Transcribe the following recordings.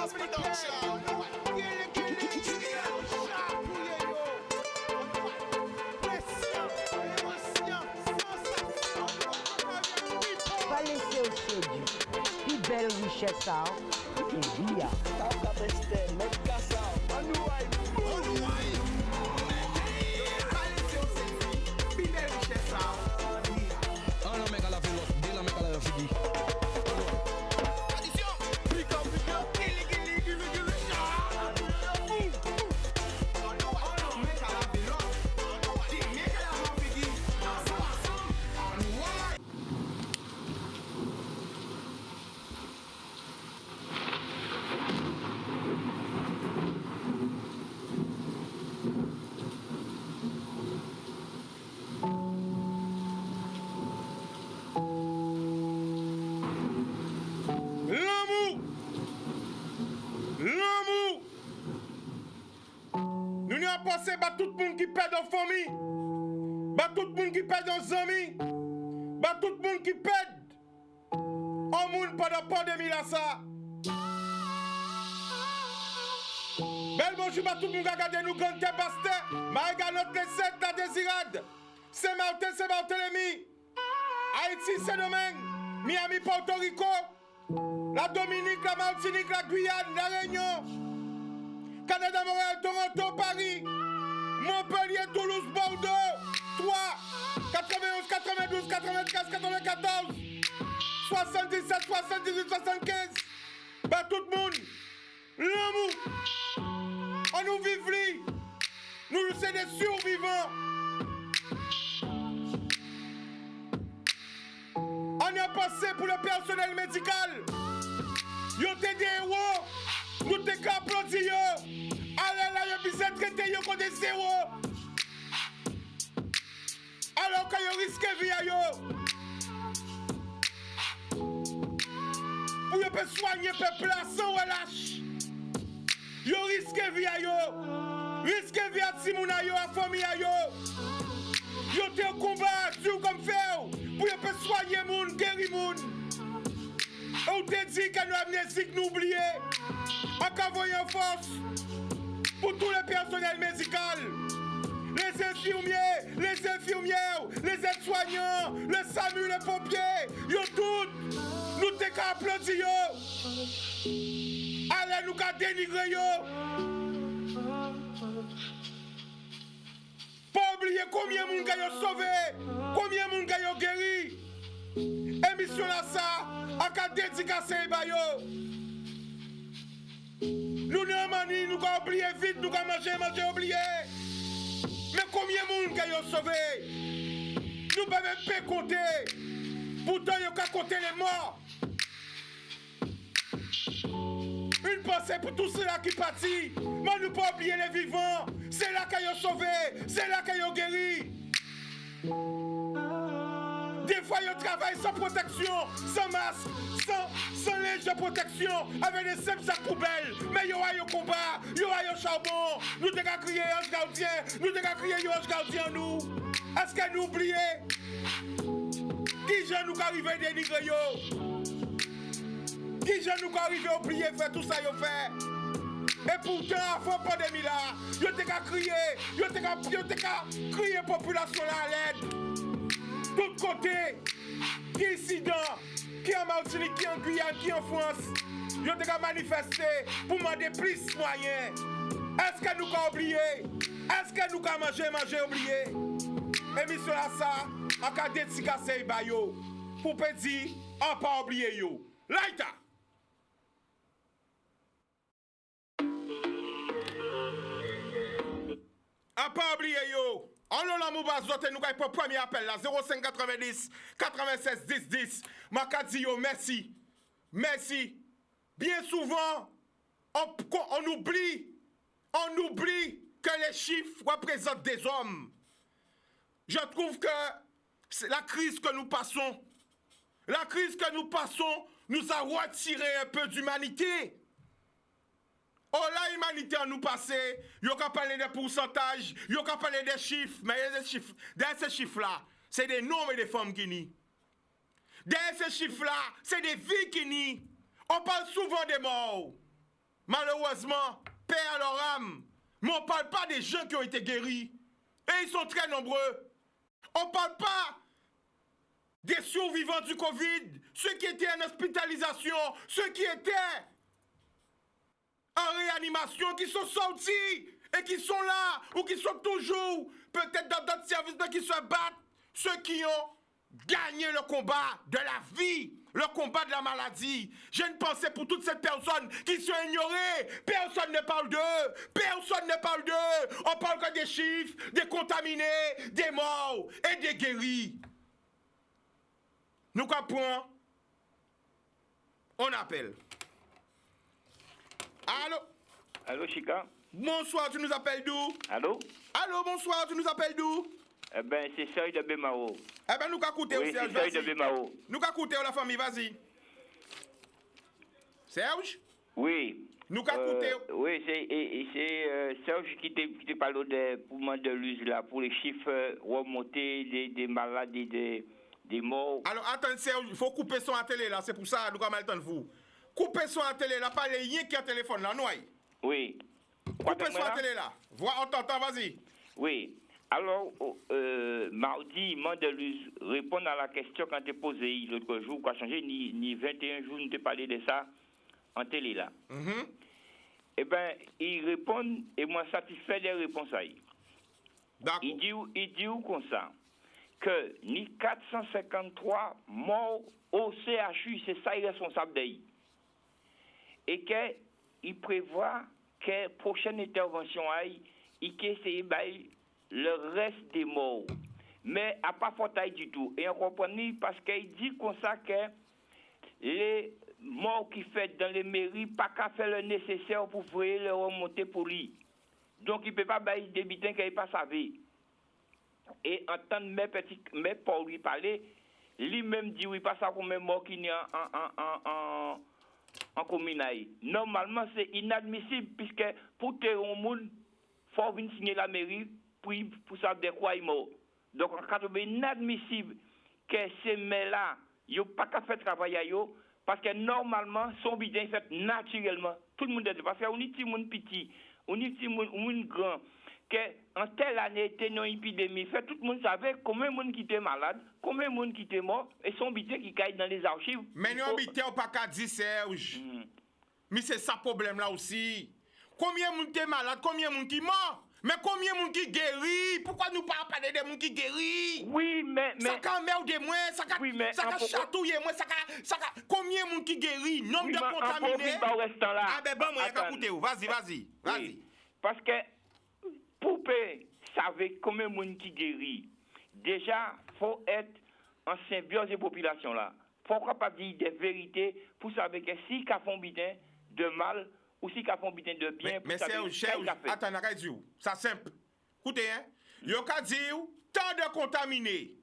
Mass production. Pas laisser au séduit. Plus belle richesse, et via. Nous n'y avons pensé à tout le monde qui perd en famille, à tout le monde qui perd en amis, à tout le monde qui perd en monde pendant la pandémie là ça. Bel bonjour à tout le monde qui a regardé nous quand t'es pasté. Ma regarde notre recette la désirade. C'est Martin Lémy. Haïti, Saint-Domingue, Miami, Porto Rico, la Dominique, la Martinique, la Guyane, la Réunion, Canada, Montréal, Toronto, Paris, Montpellier, Toulouse, Bordeaux, 3, 91, 92, 95, 94, 77, 78, 75. Bah tout le monde, l'amour, on nous vive, nous sommes des survivants. On a passé pour le personnel médical. Yo t'es des héros. Nous t'es qu'applaudi yo. Allez là, yo bisa traité yo comme des héros. Alors que yo risque vie à yo. Pour yo peut soigner peuple là sans relâche. Yo risque vie à yo. Risque vie à Timouna yo, à famille à yo. Yo t'es au combat, dur comme fer. Pour yo peut soigner moun, guérir moun. On te dit que nous amnésiques nous oublier. En voyant force pour tout le personnel médical. Les infirmiers, les infirmières, les aides-soignants, le SAMU, les pompiers. Yo tout, nous t'es qu'à applaudir yo. Allez nous qu'à dénigrer yo. Pas oublier combien de monde a sauvé, combien de monde a guéri. Émission là ça, à qu'à dédicacer yo. Nous n'avons mani, nous avons oublié vite, nous avons mangé, oublié. Mais combien de monde a sauvé? Nous ne pouvons même pas compter. Pourtant, nous avons compté les morts. Une pensée pour tous ceux-là qui pâtissent. Mais nous ne pouvons pas oublier les vivants. C'est là qu'ils ont sauvé, c'est là qu'ils ont guéri. Des fois, ils travaillent sans protection, sans masque, sans linge de protection, avec des simples sacs poubelles. Mais ils ont au combat, ils ont au charbon. Nous devons crier ange gardien, nous devons crier ange gardien, nous. Est-ce que nous oublions? Qui j'en nous arrive à dénigrer yo? Qui j'en nous arrive à oublier faire tout ça yo fait? Et pourtant, avant la pandémie là, yo te ka crier, yo te ka crier population là à l'aide. D'autre côté, qui incident, qui en Martinique, qui en Guyane, qui en France, yo te ka manifester pour demander plus moyens. Est-ce que nous avons oublié? Est-ce que nous avons manger, oublié? Émission là ça, en cas d'étiquette bayo, pour pédir, on pas oublier yo. Laïta! A pas oublier yo. On l'a mouba zote nous pour premier appel là 05 90 96 10 10. Maka dit yo merci. Merci. Bien souvent on oublie que les chiffres représentent des hommes. Je trouve que c'est la crise que nous passons nous a retiré un peu d'humanité. Oh, la humanité en nous passé, yo ka parler des pourcentages, yo ka parler des chiffres, mais des chiffres, derrière ces chiffres-là, c'est des noms et des femmes qui nient. Derrière ces chiffres-là, c'est des vies qui nient. On parle souvent des morts. malheureusement, paix à leur âme. Mais on ne parle pas des gens qui ont été guéris. Et ils sont très nombreux. On ne parle pas des survivants du Covid, ceux qui étaient en hospitalisation, ceux qui étaient en réanimation, qui sont sortis et qui sont là, ou qui sont toujours, peut-être dans d'autres services, qui se battent, ceux qui ont gagné le combat de la vie, le combat de la maladie. J'ai une pensée pour toutes ces personnes qui sont ignorées. Personne ne parle d'eux. Personne ne parle d'eux. On parle que des chiffres, des contaminés, des morts et des guéris. Nous comprenons. On appelle. Allô? Allô, Chica? Bonsoir, tu nous appelles d'où? Allô? Allô, bonsoir, tu nous appelles d'où? Eh ben, c'est Serge de Bémao. Eh ben, nous qu'à écouter, Oui, Serge, c'est Serge de vas-y. Bémao. Nous qu'à écouter, la famille, vas-y. Serge? Oui. Nous qu'à écouter. Oui, c'est Serge qui te parle des poumons de l'use là, pour les chiffres remontés des malades et des morts. Alors, attends, Serge, il faut couper son à télé là, c'est pour ça, nous avons mal temps de vous. Coupez son à télé là, pas les rien qui a téléphone là, non? Oui. Coupez son à télé là. Vois, on t'entend, vas-y. Oui. Alors, mardi, Mandelus répond à la question quand tu posé l'autre jour, quoi changer, ni 21 jours, nous t'ai parlé de ça en télé là. Eh bien, il répond, et moi satisfait des réponses à lui. D'accord. Il dit comme ça, que ni 453 morts au CHU, c'est ça, il est responsable de lui. Et qu'il prévoit que prochaine intervention, il essaie de le reste des morts. Mais à pas faute du tout. Et on comprend parce qu'il dit comme ça que les morts qui fait dans les mairies, pas qu'à faire le nécessaire pour pouvoir le remonter pour lui. Donc il ne peut pas bailler des bitins qu'il n'a pas savé. Et entendre mes pour lui parler, lui-même dit oui, pas ça comme mes morts qui n'est en commune. Normalement, c'est inadmissible puisque pour te un monde, il faut venir signer la mairie pour savoir de quoi il est mort. Donc, en cas de inadmissible que ces maires-là, ils n'ont pas qu'à faire travail à eux, parce que normalement, son bilan est fait naturellement. Tout le monde est parce qu'on est petit monde petit, on est petit monde grand, qu'en telle année, il y a une épidémie, fait tout le monde savait combien de monde qui était malade, combien de monde qui était mort, et son bilan qui caille dans les archives. Mais nous, bilan, pas qu'à dire, Serge. Mais c'est ça le problème là aussi. Combien de monde qui est malade, combien de monde qui est mort? Mais combien de monde qui guérit? Pourquoi nous pas parler de monde qui guérit? Oui, mais ça quand merde de moi, ça quand oui, chatouiller moi, ça quand combien de monde qui guérit? Nombre de contaminés. Ah ben bon, moi j'ai écouté. Vas-y. Oui, parce que pour savoir combien de monde qui guérit, déjà faut être en symbiose des populations là. Pourquoi pas dire des vérités pour savoir que si qu'a font bien de mal ou si qu'a font bien de bien. Mais c'est attends, ça simple. Écoutez, hein, yo ka dire tant de contaminés.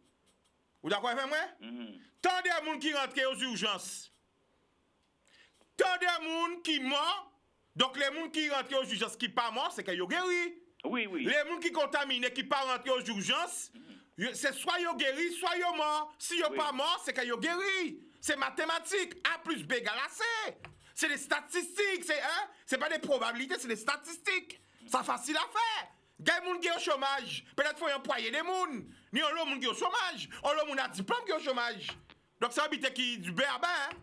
Vous d'accord avec moi? Tant de monde qui rentrent aux urgences. Tant de monde qui mort. Donc les gens qui rentrent aux urgences qui pas mort, c'est que yo guéri. Oui. Les gens qui contaminés qui pas rentrés aux urgences, c'est soit yo guéri, soit yo mort. Si yo pas mort, c'est que yo guéri. C'est mathématique. A plus B égale à C. C'est des statistiques, c'est pas des probabilités, c'est des statistiques. C'est facile à faire. Il y a des gens qui sont au chômage. Peut-être qu'il faut employer des gens. Ni on a des gens qui sont au chômage. On a des gens qui ont un diplôme qui sont au chômage. Donc ça habite qui du B à bas, hein?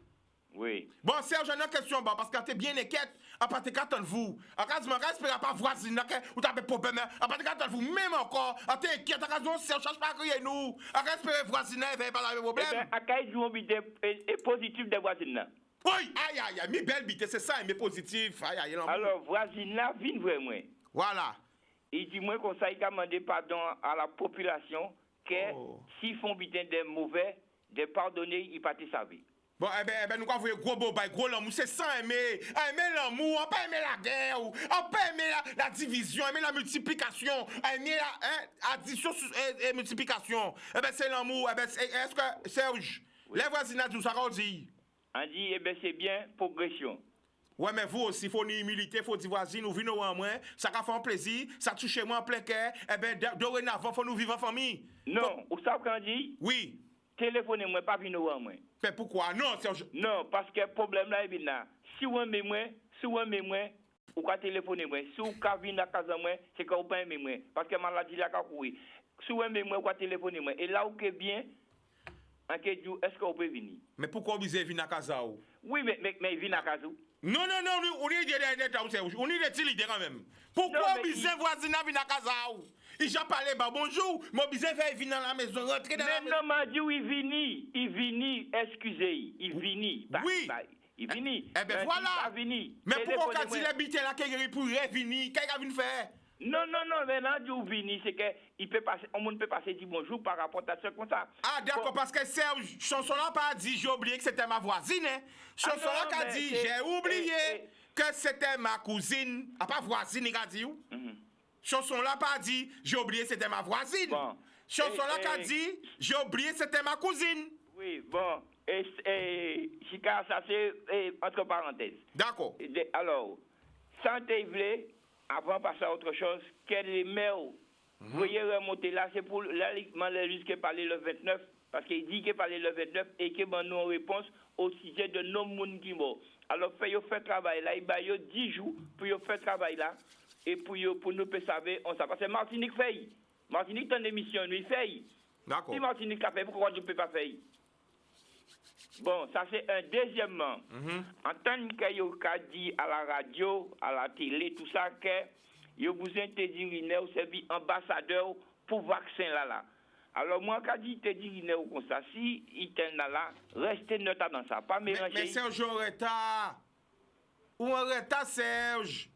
Oui. Bon, Serge, j'ai une question, parce que tu es bien inquiète. Après, tu es vous. Après, tu n'espères pas voisine, ou tu as des problèmes. Après, tu es vous, même encore. Tu es inquiète, Serge, cherche pas à crier nous. Après, espérer voisine, il va pas de problème. Eh bien, à quel jour est positif des voisines? Oui, aïe, mi belle bite, c'est ça, mais positif. Aïe, alors, voisine là, vient vraiment. Voilà. Il dit, moi, comme ça, il a demandé pardon à la population que s'ils font bien des mauvais, de pardonner, ils ne pas te savoir. Bon, eh ben, nous avons gros beau bail, gros l'amour, c'est ça aimer. Aimer l'amour, on peut aimer la guerre, on peut aimer la division, aimer la multiplication, aimer la addition et multiplication. Eh ben, c'est l'amour. Eh ben, est-ce que, Serge, les voisinages, tout ça, on dit? On dit, eh bien, c'est bien, progression. Ouais, mais vous aussi, il faut une humilité, il faut dire, voisine, nous vivons en moins, ça va faire un plaisir, ça touche moi en plein cœur, eh bien, dorénavant, il faut nous vivre en famille. Non, vous savez qu'on dit? Oui. téléphonez-moi, pas venir voir moi. Mais pourquoi? Non, Serge. Non, parce que le problème là, il là. Si vous aimez moi, ou ka téléphoner moi. Si vous ka venir à casa moi, c'est que vous pas aimer moi. Parce que maladie là ka courir. Si vous aimez moi, ou ka téléphoner moi. Et là où que bien, est-ce que vous pouvez venir? Mais pourquoi vous venez venir à casa ou? Oui, mais venir à casa. Non, on est des idées quand même. Pourquoi vous venez voisin à venir à casa ou? Il a parlé, bah bonjour, mon bizarre fait venir dans la maison, rentrer dans la maison. Mais non, m'a dit, il vini, excusez, il vini. Oui. Il vini. Eh ben voilà. Mais pourquoi quand il habite là, qu'il pour revenir, qu'est-ce qu'il vient faire? Non, mais là, du vini, c'est que il peut passer, on peut passer dire bonjour par rapport à ça comme ça. Ah, d'accord, parce que Serge, chanson là pas dit, j'ai oublié que c'était ma voisine, hein. Chanson là qu'a dit, j'ai oublié que c'était ma cousine. Ah, pas voisine, il a dit où? Chanson là pas dit, j'ai oublié c'était ma voisine. Bon. Chanson là qu'a dit, j'ai oublié c'était ma cousine. Oui, bon. Chica, ça c'est entre parenthèses. D'accord. Alors, sans te avant de passer à autre chose, quel est le mail? Vous voyez remonter là, c'est pour là, jusqu'à parler le 29, parce qu'il dit qu'il parlait le 29 et qu'il m'a une réponse au sujet de nos monde qui mort. Alors, fait travail là, il y a 10 jours pour faire travail là. Et pour nous savoir, on sait. Parce que Martinique fait. Martinique, dans l'émission, lui fait. D'accord. Si Martinique l'a fait, pourquoi je ne peux pas faire? Bon, ça c'est un. Deuxièmement, en tant que dit à la radio, à la télé, tout ça, que vous besoin de dire vous servi ambassadeur pour vaccin là. Alors, moi, quand je te dis comme ça, si il est là, restez neutre dans ça. Pas mélanger. Mais Serge, en retard. Ou en retard, Serge.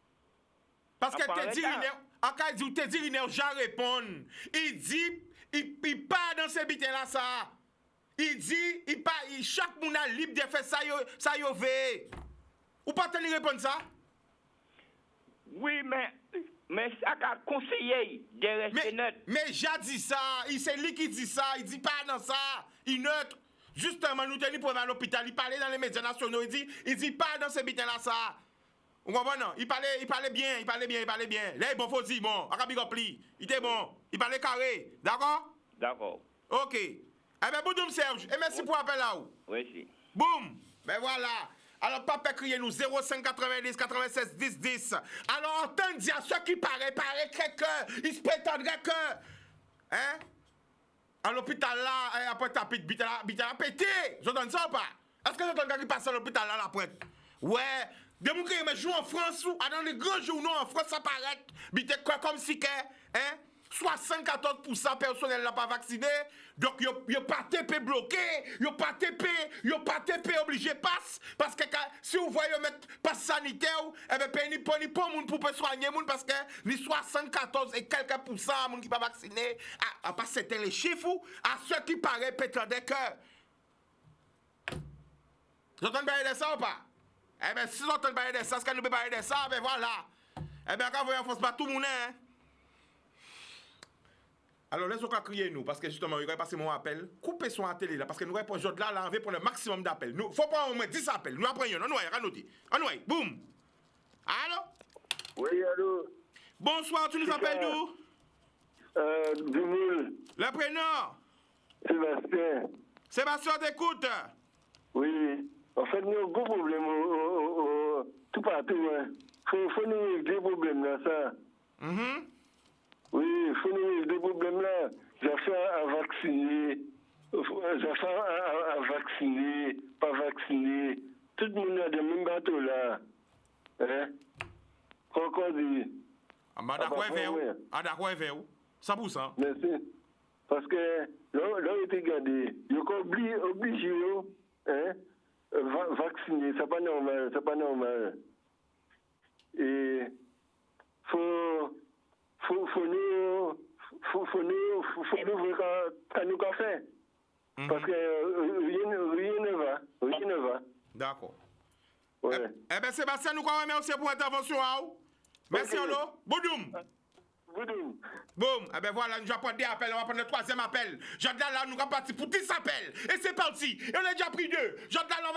Parce que te dit, j'en réponds. Il dit, il part dans ce bitin-là, ça. Il dit, chaque monde a libre de faire ça, yo veut. Ou pas te répondre ça? Oui, mais ça a conseillé de rester neutre. Mais j'ai dit ça, c'est lui qui dit ça, il dit pas dans ça, il neutre. Justement, nous tenons pour aller à l'hôpital, il parlait dans les médias nationaux, il dit pas dans ce bitin-là, ça. Vous comprenez? Il parlait bien. Là, il bon, faut dire, bon, il était bon, il parlait carré, d'accord? D'accord. Ok. Eh bien, Boudoum Serge, et merci pour l'appel là. Oui, si. Boum! Ben voilà. Alors, papa, criez nous 05 90 96 10 10. Alors, entendez à ceux qui paraît que, ils se prétendraient que, hein? À l'hôpital là, après ta pite, bite à pété. J'entends ça ou pas? Est-ce que j'entends quelqu'un qui passe à l'hôpital là, la pointe? Ouais. De mon côté, mais joue en France ou, dans les grands journaux en France, ça paraît, bite quoi, comme si que, hein? 74% personnel n'a pas vacciné, donc yo pas TP bloqué, yo pas TP obligé passe, parce que si vous voyez mettre passe sanitaire, eh ben ni pas moun pour soigner moun parce que ni 74 et quelques pourcents moun qui pas vacciné, à pas c'était les chiffres, à ceux qui paraît pétard des cœurs. Vous entendez parler de ça ou pas? Eh ben si vous entendez parler de ça, est-ce que nous pouvons parler de ça? Ben voilà. Eh ben quand vous voyez en France, pas tout le monde, hein? Alors, laissez-nous crier nous, parce que justement, il va passer mon appel. Coupez son à télé là, parce que nous répondons aujourd'hui là, on veut prendre le maximum d'appels. Il faut prendre au moins 10 appels. Nous apprenons, on boum. Allô? Oui, allô? Bonsoir, tu nous appelles d'où? Dumoul. Le prénom? Sébastien. Sébastien, t'écoute? Oui. En fait, nous avons un gros problème tout partout. Hein. Faut nous régler des problèmes là, ça. Oui, il faut nous régler des problèmes là. J'ai fait à vacciner. J'ai fait à vacciner, pas vacciner. Tout le monde a des mêmes bateaux là. Hein? Qu'on dit? D'accord, avec vous. 100%. Merci. Parce que là, il était gardé. Il est obligé, hein? Vacciner, c'est pas normal. Et faut nous voir quand nous faire. Parce que rien ne va. D'accord. Ouais. Eh bien, Sébastien, nous remercions pour l'intervention. Merci, allo. Boudoum. Boum, eh ben voilà, nous allons prendre des appels, on va prendre le troisième appel. J'entends là, nous allons partir pour 10 appels. Et c'est parti. Et on a déjà pris 2. J'entends là, on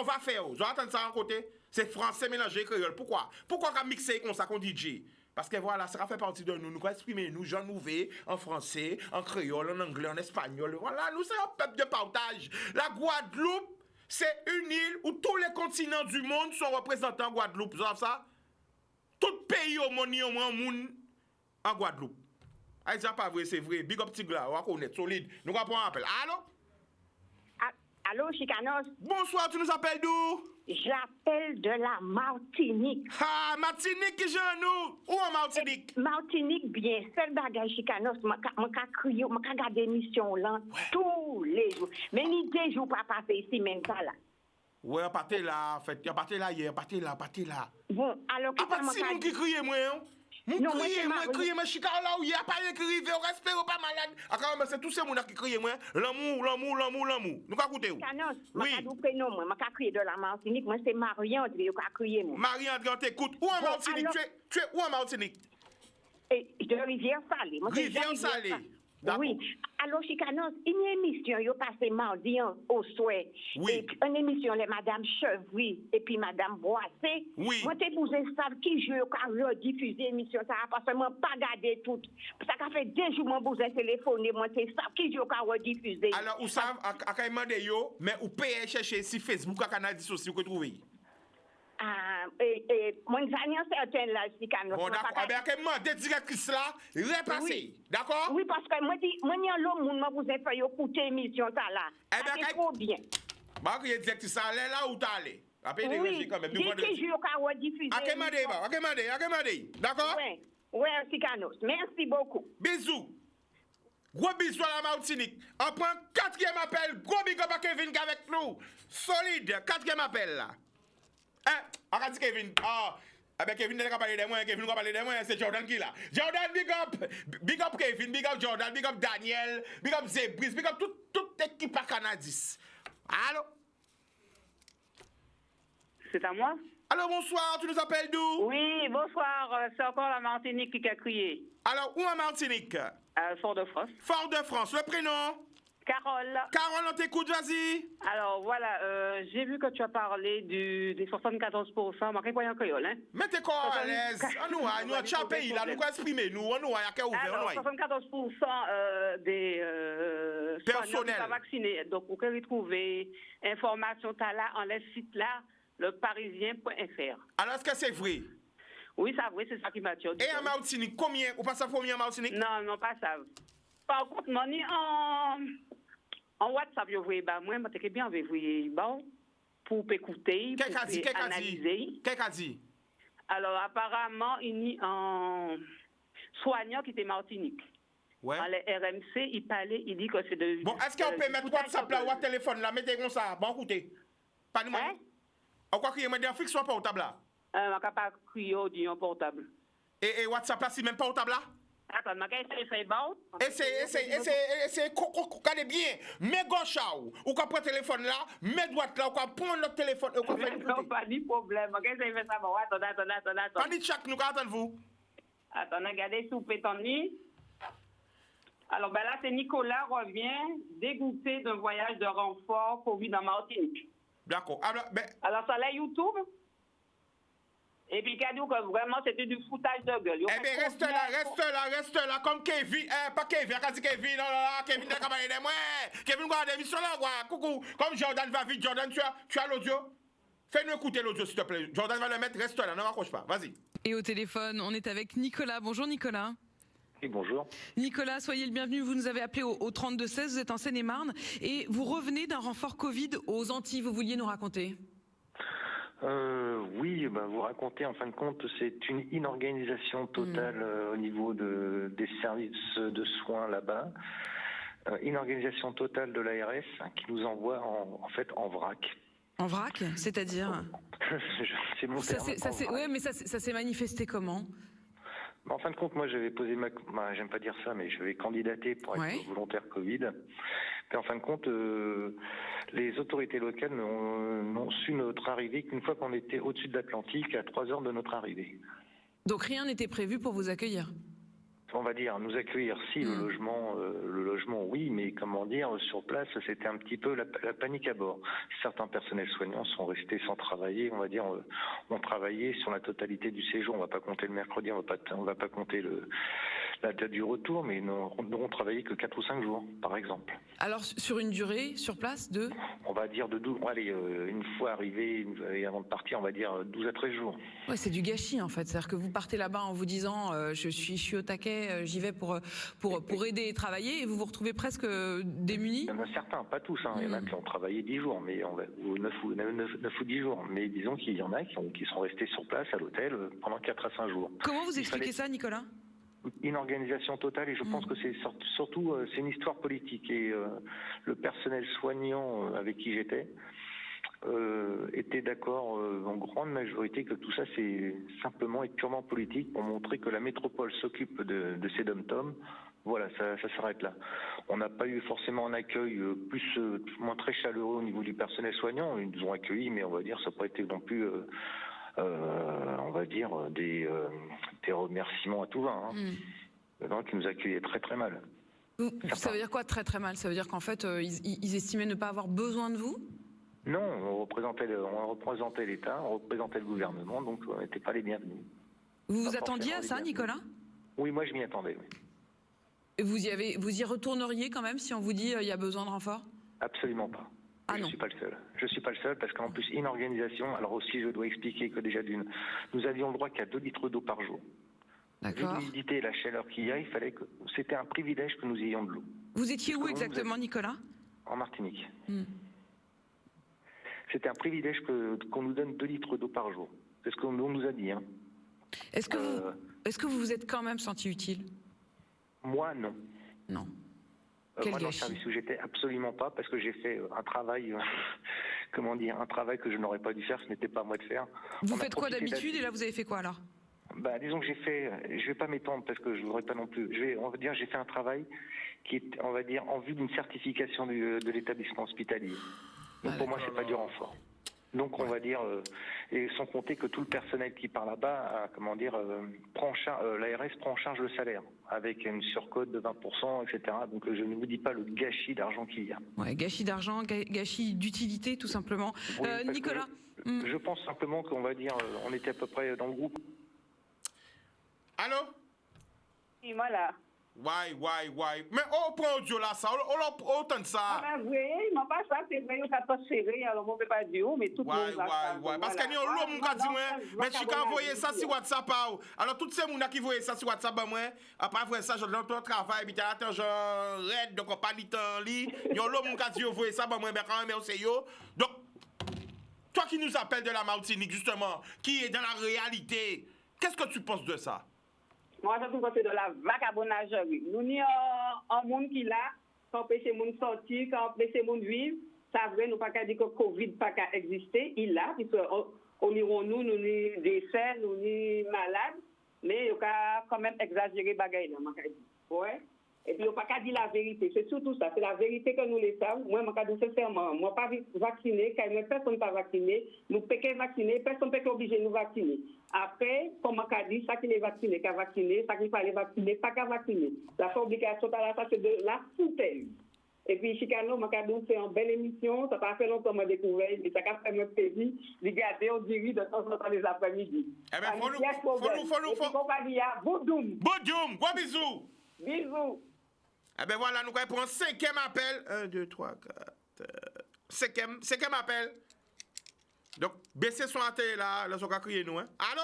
va faire. Vous entendez ça en côté? C'est français mélangé créole. Pourquoi qu'on mixer comme ça qu'on DJ? Parce que voilà, ça fait partie de nous. Nous pouvons exprimer nous, Jean Nouvé, en français, en créole, en anglais, en espagnol. Voilà, nous sommes un peuple de partage. La Guadeloupe, c'est une île où tous les continents du monde sont représentés en Guadeloupe. Vous savez ça? Tout pays au monde, en Guadeloupe. Ah, c'est pas vrai, c'est vrai. Big up Tigla, on va connaître, solide. Nous allons prendre un appel. Allô? Allô, Chicanos? Bonsoir, tu nous appelles d'où? J'appelle de la Martinique. Ah, Martinique, Jean, nous. Où en Martinique? Martinique, bien. Seul bagage Chicanos, je crier, je regarde l'émission là tous les jours. Mais ni des jours pas passer ici, même ça là. Ouais, partez là, en fait. Il a parté là hier, partez là. Bon, alors, Ah, pas si moun qui crie, moi, hein? Moi, Chica, là où il n'y a pas écrit, respect, pas malade. Ah, quand même, c'est tous ces moun qui crient, moi. L'amour. Nous, qu'à écouter où? Chicanos, oui. Je prénom, moi, je crier de la Martinique, moi, c'est Mariante, je crier, moi. Mariante, quand t'écoutes, où en Martinique? Tu es où en Martinique? De Rivière-Salée. Rivière-Salée. Oui. Alors, Chicanos, une émission, il passé mardi au souhait. Oui. Une émission, les Madame Chevry et puis Madame Boissé. Oui. Moi, t'es posé ça, qui joue quand je diffuse l'émission, ça parce que moi, pas gardé tout. Ça fait 2 jours, moi, vous téléphoné, moi, c'est ça, qui joue quand rediffuser. Alors, vous savez, à quand demander yo, mais vous pouvez chercher sur Facebook, à canal social, que vous trouvez. Mon agent certain là, Chicanos. Bon, d'accord. Ah, bien, que moi, directrice là, repasser. D'accord? Oui, parce que moi, moi, vous êtes fait écouter l'émission, ça là. C'est trop bien. Bah, il y a directrice là, là où t'as allé. Après, oui, quand même. dès que je vais rediffuser. À demander. D'accord? Oui, Chicanos. Merci beaucoup. Bisous. Gros bisous à la Martinique. On prend 4e appel. Gros big up à Kevin qui est avec nous. Solide. 4e appel là. Hein? dit Kevin. Ben Kevin n'a pas parlé de moi. C'est Jordan qui là. Jordan, big up. Big up Kevin, big up Jordan, big up Daniel, big up Zebris, big up toute l'équipe à Canadis. Allô? C'est à moi? Alors bonsoir, tu nous appelles d'où? Oui, bonsoir, c'est encore la Martinique qui a crié. Alors, où en Martinique? Fort-de-France. Fort-de-France, le prénom? Carole. Carole, on t'écoute, vas-y. Alors, voilà, j'ai vu que tu as parlé des 74%, moi, je en créole, hein? Mettez quoi à l'aise? Nous, chaque pays, là, nous exprimer, nous, il y a qu'à ouvrir. Alors, 74% des personnels sont vaccinés. Donc, vous pouvez retrouver information là, en le site là, leparisien.fr. Alors, est-ce que c'est vrai? Oui, c'est vrai, c'est ça qui m'a dit. Et en Martinique, combien? Ou pas ça combien en Martinique? Non, pas ça. Par contre, moi, en WhatsApp, je vois, moi, je suis bien avec vous, pour écouter, pour analyser. Qu'est-ce qu'a dit? Alors, apparemment, il y a un soignant qui était Martinique. Ouais. Dans les RMC, il parlait, il dit que c'est de... Bon, est-ce qu'on peut mettre WhatsApp là, ou téléphone là, mettez comme ça, bon, écoutez. Pas de moi. On croit qu'il y a un fixe ou un portable là? Je ne peux pas crier au portable. Et WhatsApp là, si même pas portable là? Attends, je vais essayer de bon. Essayez, regardez bien. Mets gauche ou qu'on prend le téléphone là, mets droite là, ou qu'on prend notre téléphone et qu'on fait une non, pas de problème. Je vais essayer de faire ça. Bon, attends. Pas de chaque, nous attendez-vous. Attends, regardez sous pétoni. Alors, ben là, c'est Nicolas revient dégoûté d'un voyage de renfort Covid en Martinique. D'accord. Alors, ça là, YouTube. Et puis, il a dit que vraiment, c'était du foutage de gueule. Eh bien, reste là, comme Kevin, pas Kevin, quand dit Kevin, Kevin n'a pas parlé de moi. Kevin, quoi, des missions là, quoi. Coucou. Comme Jordan va vite, Jordan, tu as l'audio? Fais-nous écouter l'audio, s'il te plaît. Jordan va le mettre, reste là, ne raccroche pas. Vas-y. Et au téléphone, on est avec Nicolas. Bonjour, Nicolas. Oui, bonjour. Nicolas, soyez le bienvenu. Vous nous avez appelé au 3216, vous êtes en Seine-et-Marne. Et vous revenez d'un renfort Covid aux Antilles. Vous vouliez nous raconter? Oui, vous racontez, en fin de compte, c'est une inorganisation totale au niveau des services de soins là-bas. Inorganisation totale de l'ARS qui nous envoie en fait en vrac. En vrac, c'est-à-dire? C'est mon terme. Oui, mais ça s'est manifesté comment? En fin de compte, moi, j'avais posé j'aime pas dire ça, mais je vais candidater pour être volontaire Covid. Et en fin de compte, les autorités locales n'ont su notre arrivée qu'une fois qu'on était au-dessus de l'Atlantique, à 3 heures de notre arrivée. Donc rien n'était prévu pour vous accueillir? on va dire, nous accueillir, si, le logement, oui, mais comment dire, sur place, c'était un petit peu la panique à bord. Certains personnels soignants sont restés sans travailler, on va dire, ont travaillé sur la totalité du séjour. On va pas compter le mercredi, on va pas compter la date du retour, mais ils n'auront travaillé que 4 ou 5 jours, par exemple. Alors, sur une durée, sur place, de On va dire de 12, allez, une fois arrivé, et avant de partir, on va dire 12 à 13 jours. Ouais, c'est du gâchis, en fait. C'est-à-dire que vous partez là-bas en vous disant je suis au taquet, j'y vais pour aider et travailler, et vous vous retrouvez presque démunis. Il y en a certains, pas tous. Il y en a qui ont travaillé 10 jours, mais ou 9 ou 10 jours. Mais disons qu'il y en a qui sont restés sur place à l'hôtel pendant 4 à 5 jours. Comment vous expliquez ça, Nicolas ? Une organisation totale, et je pense que c'est surtout c'est une histoire politique, et le personnel soignant avec qui j'étais était d'accord en grande majorité que tout ça c'est simplement et purement politique pour montrer que la métropole s'occupe de ces dom-toms. Voilà, ça s'arrête là. On n'a pas eu forcément un accueil moins très chaleureux au niveau du personnel soignant. Ils nous ont accueillis, mais on va dire ça n'a pas été non plus on va dire des remerciements à tout va. Donc ils nous accueillaient très très mal. Ça veut dire quoi très très mal? Ça veut dire qu'en fait ils estimaient ne pas avoir besoin de vous? Non, on représentait l'État, on représentait le gouvernement, donc on n'était pas les bienvenus. Vous vous attendiez à ça, Nicolas? Oui, moi je m'y attendais, oui. Et vous y retourneriez quand même si on vous dit il y a besoin de renfort? Absolument pas. Je ne suis pas le seul. Je ne suis pas le seul parce qu'en plus, une organisation, alors aussi je dois expliquer que déjà nous avions le droit qu'à 2 litres d'eau par jour. D'accord. Vu l'humidité et la chaleur qu'il y a, c'était un privilège que nous ayons de l'eau. Vous étiez où exactement, Nicolas? En Martinique. C'était un privilège qu'on nous donne 2 litres d'eau par jour. C'est ce qu'on nous a dit. Est-ce que vous vous êtes quand même senti utile? Moi, non. Non. Moi, dans le service où j'étais, absolument pas, parce que j'ai fait un travail, un travail que je n'aurais pas dû faire, ce n'était pas à moi de faire. Vous faites quoi d'habitude et là vous avez fait quoi alors? Disons que je vais pas m'étendre parce que je voudrais pas non plus, j'ai fait un travail qui est, on va dire, en vue d'une certification de l'établissement hospitalier. Donc pour moi, c'est pas du renfort. Donc on va dire, et sans compter que tout le personnel qui part là-bas, l'ARS prend en charge le salaire, avec une surcote de 20%, etc. Donc je ne vous dis pas le gâchis d'argent qu'il y a. Ouais, gâchis d'argent, gâchis d'utilité tout simplement. Oui, Nicolas je pense simplement qu'on va dire, on était à peu près dans le groupe. Allô? Oui, voilà. Ouais. Mais on prend audio là, ça, on entend ça. Oui, mais pas ça, c'est vrai, ça pas serré, alors on peut pas dire, mais tout le monde va. Ouais. Parce qu'il y a un homme qui a dit, mais je suis envoyé ça sur WhatsApp. Alors, tous ces gens qui voient ça sur WhatsApp, moi, après voir ça, je dans ton travail, puis t'as genre raide, donc on pas dit en lit. Il y a un homme qui a dit, voyez ça, moi, mais quand même, c'est yo. Donc, toi qui nous appelles de la Martinique, justement, qui est dans la réalité, qu'est-ce que tu penses de ça? Moi, je trouve que c'est de la vagabondagerie. Nous n'y un monde qui là, quand empêche les gens sortir, quand empêche les gens vivre, ça vrai, nous pas qu'à dire que Covid pas qu'à exister, il a, puisque on nous ni décès, nous ni malades, mais il y a quand même exagéré bagaille là, ouais. Et puis, il n'y a pas qu'à dire la vérité. C'est surtout ça. C'est la vérité que nous les savons. Moi, je dis sincèrement, moi, pas vacciné, car personne n'est pas vacciné. Nous ne pouvons pas vacciner, personne ne peut obliger de nous vacciner. Après, comme je dis, ça qui est vacciné, qu'à vacciner, ça qui fallait vacciner, pas qu'à vacciner. La seule obligation, ça, c'est de la foutaise. Et puis, Chicano, je c'est une belle émission. Ça n'a pas fait longtemps que je découvert, mais ça a fait notre pays. Regardez, on dirait de temps en temps les après-midi. Eh bien, faut nous. Boudoum, gros bisous. Bisous. Eh bien voilà, nous allons prendre 5e appel. 1, 2, 3, 4. 5e appel. Donc, baissez son télé là, là, on va crier nous. Hein. Allô?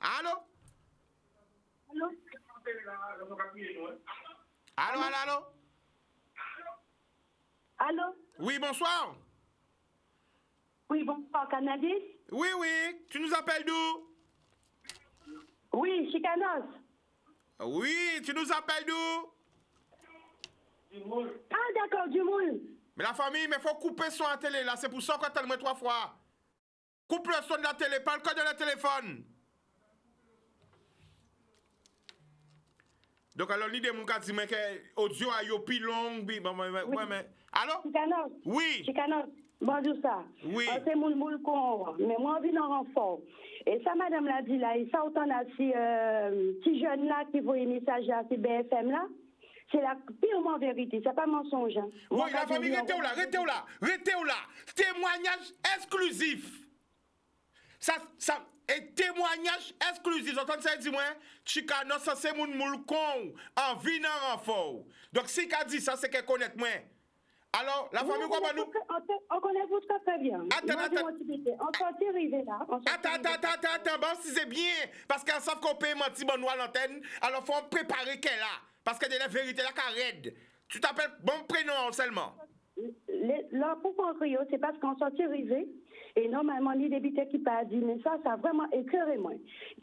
Allô? Oui, bonsoir. Oui, bonsoir, Canadis? Oui, tu nous appelles d'où? Oui, Chicanos. Oui, tu nous appelles d'où? Du Moule. Ah, d'accord, du Moule. Mais la famille, il faut couper son télé là, c'est pour ça qu'on t'a le 3 fois. Coupe le son de la télé, parle que de la téléphone. Donc alors l'idée mon cas dit mais que audio a yo plus long mais allô Chicanos. Oui. Chicanos. Bonjour ça. Oui. C'est mon moule con mais moi envie en renfort. Et ça madame l'a dit là, et ça autant là si petit jeune là qui voit un message à BFM là. C'est la purement vérité, c'est pas mensonge. Hein. Oui, la famille, restez là. Témoignage exclusif. Ça, et témoignage exclusif. Vous entendez ça, dis-moi, Chicano, ça c'est mon moulcon, en vie en renfort. Donc, si qu'a dit ça, c'est qu'elle connaît moi. Alors, la famille, quoi, nous? On connaît vous très bien. Attends. On peut arriver là. Attends, bon, si c'est bien. Parce qu'elle savent qu'on peut mentir bon nous à l'antenne, alors faut préparer qu'elle a. Parce que de la vérité, la carède. Tu t'appelles bon prénom seulement. Là, pourquoi on c'est parce qu'on sortit arrivé. Et normalement, les députés qui pas dit, mais ça a vraiment écœuré moi.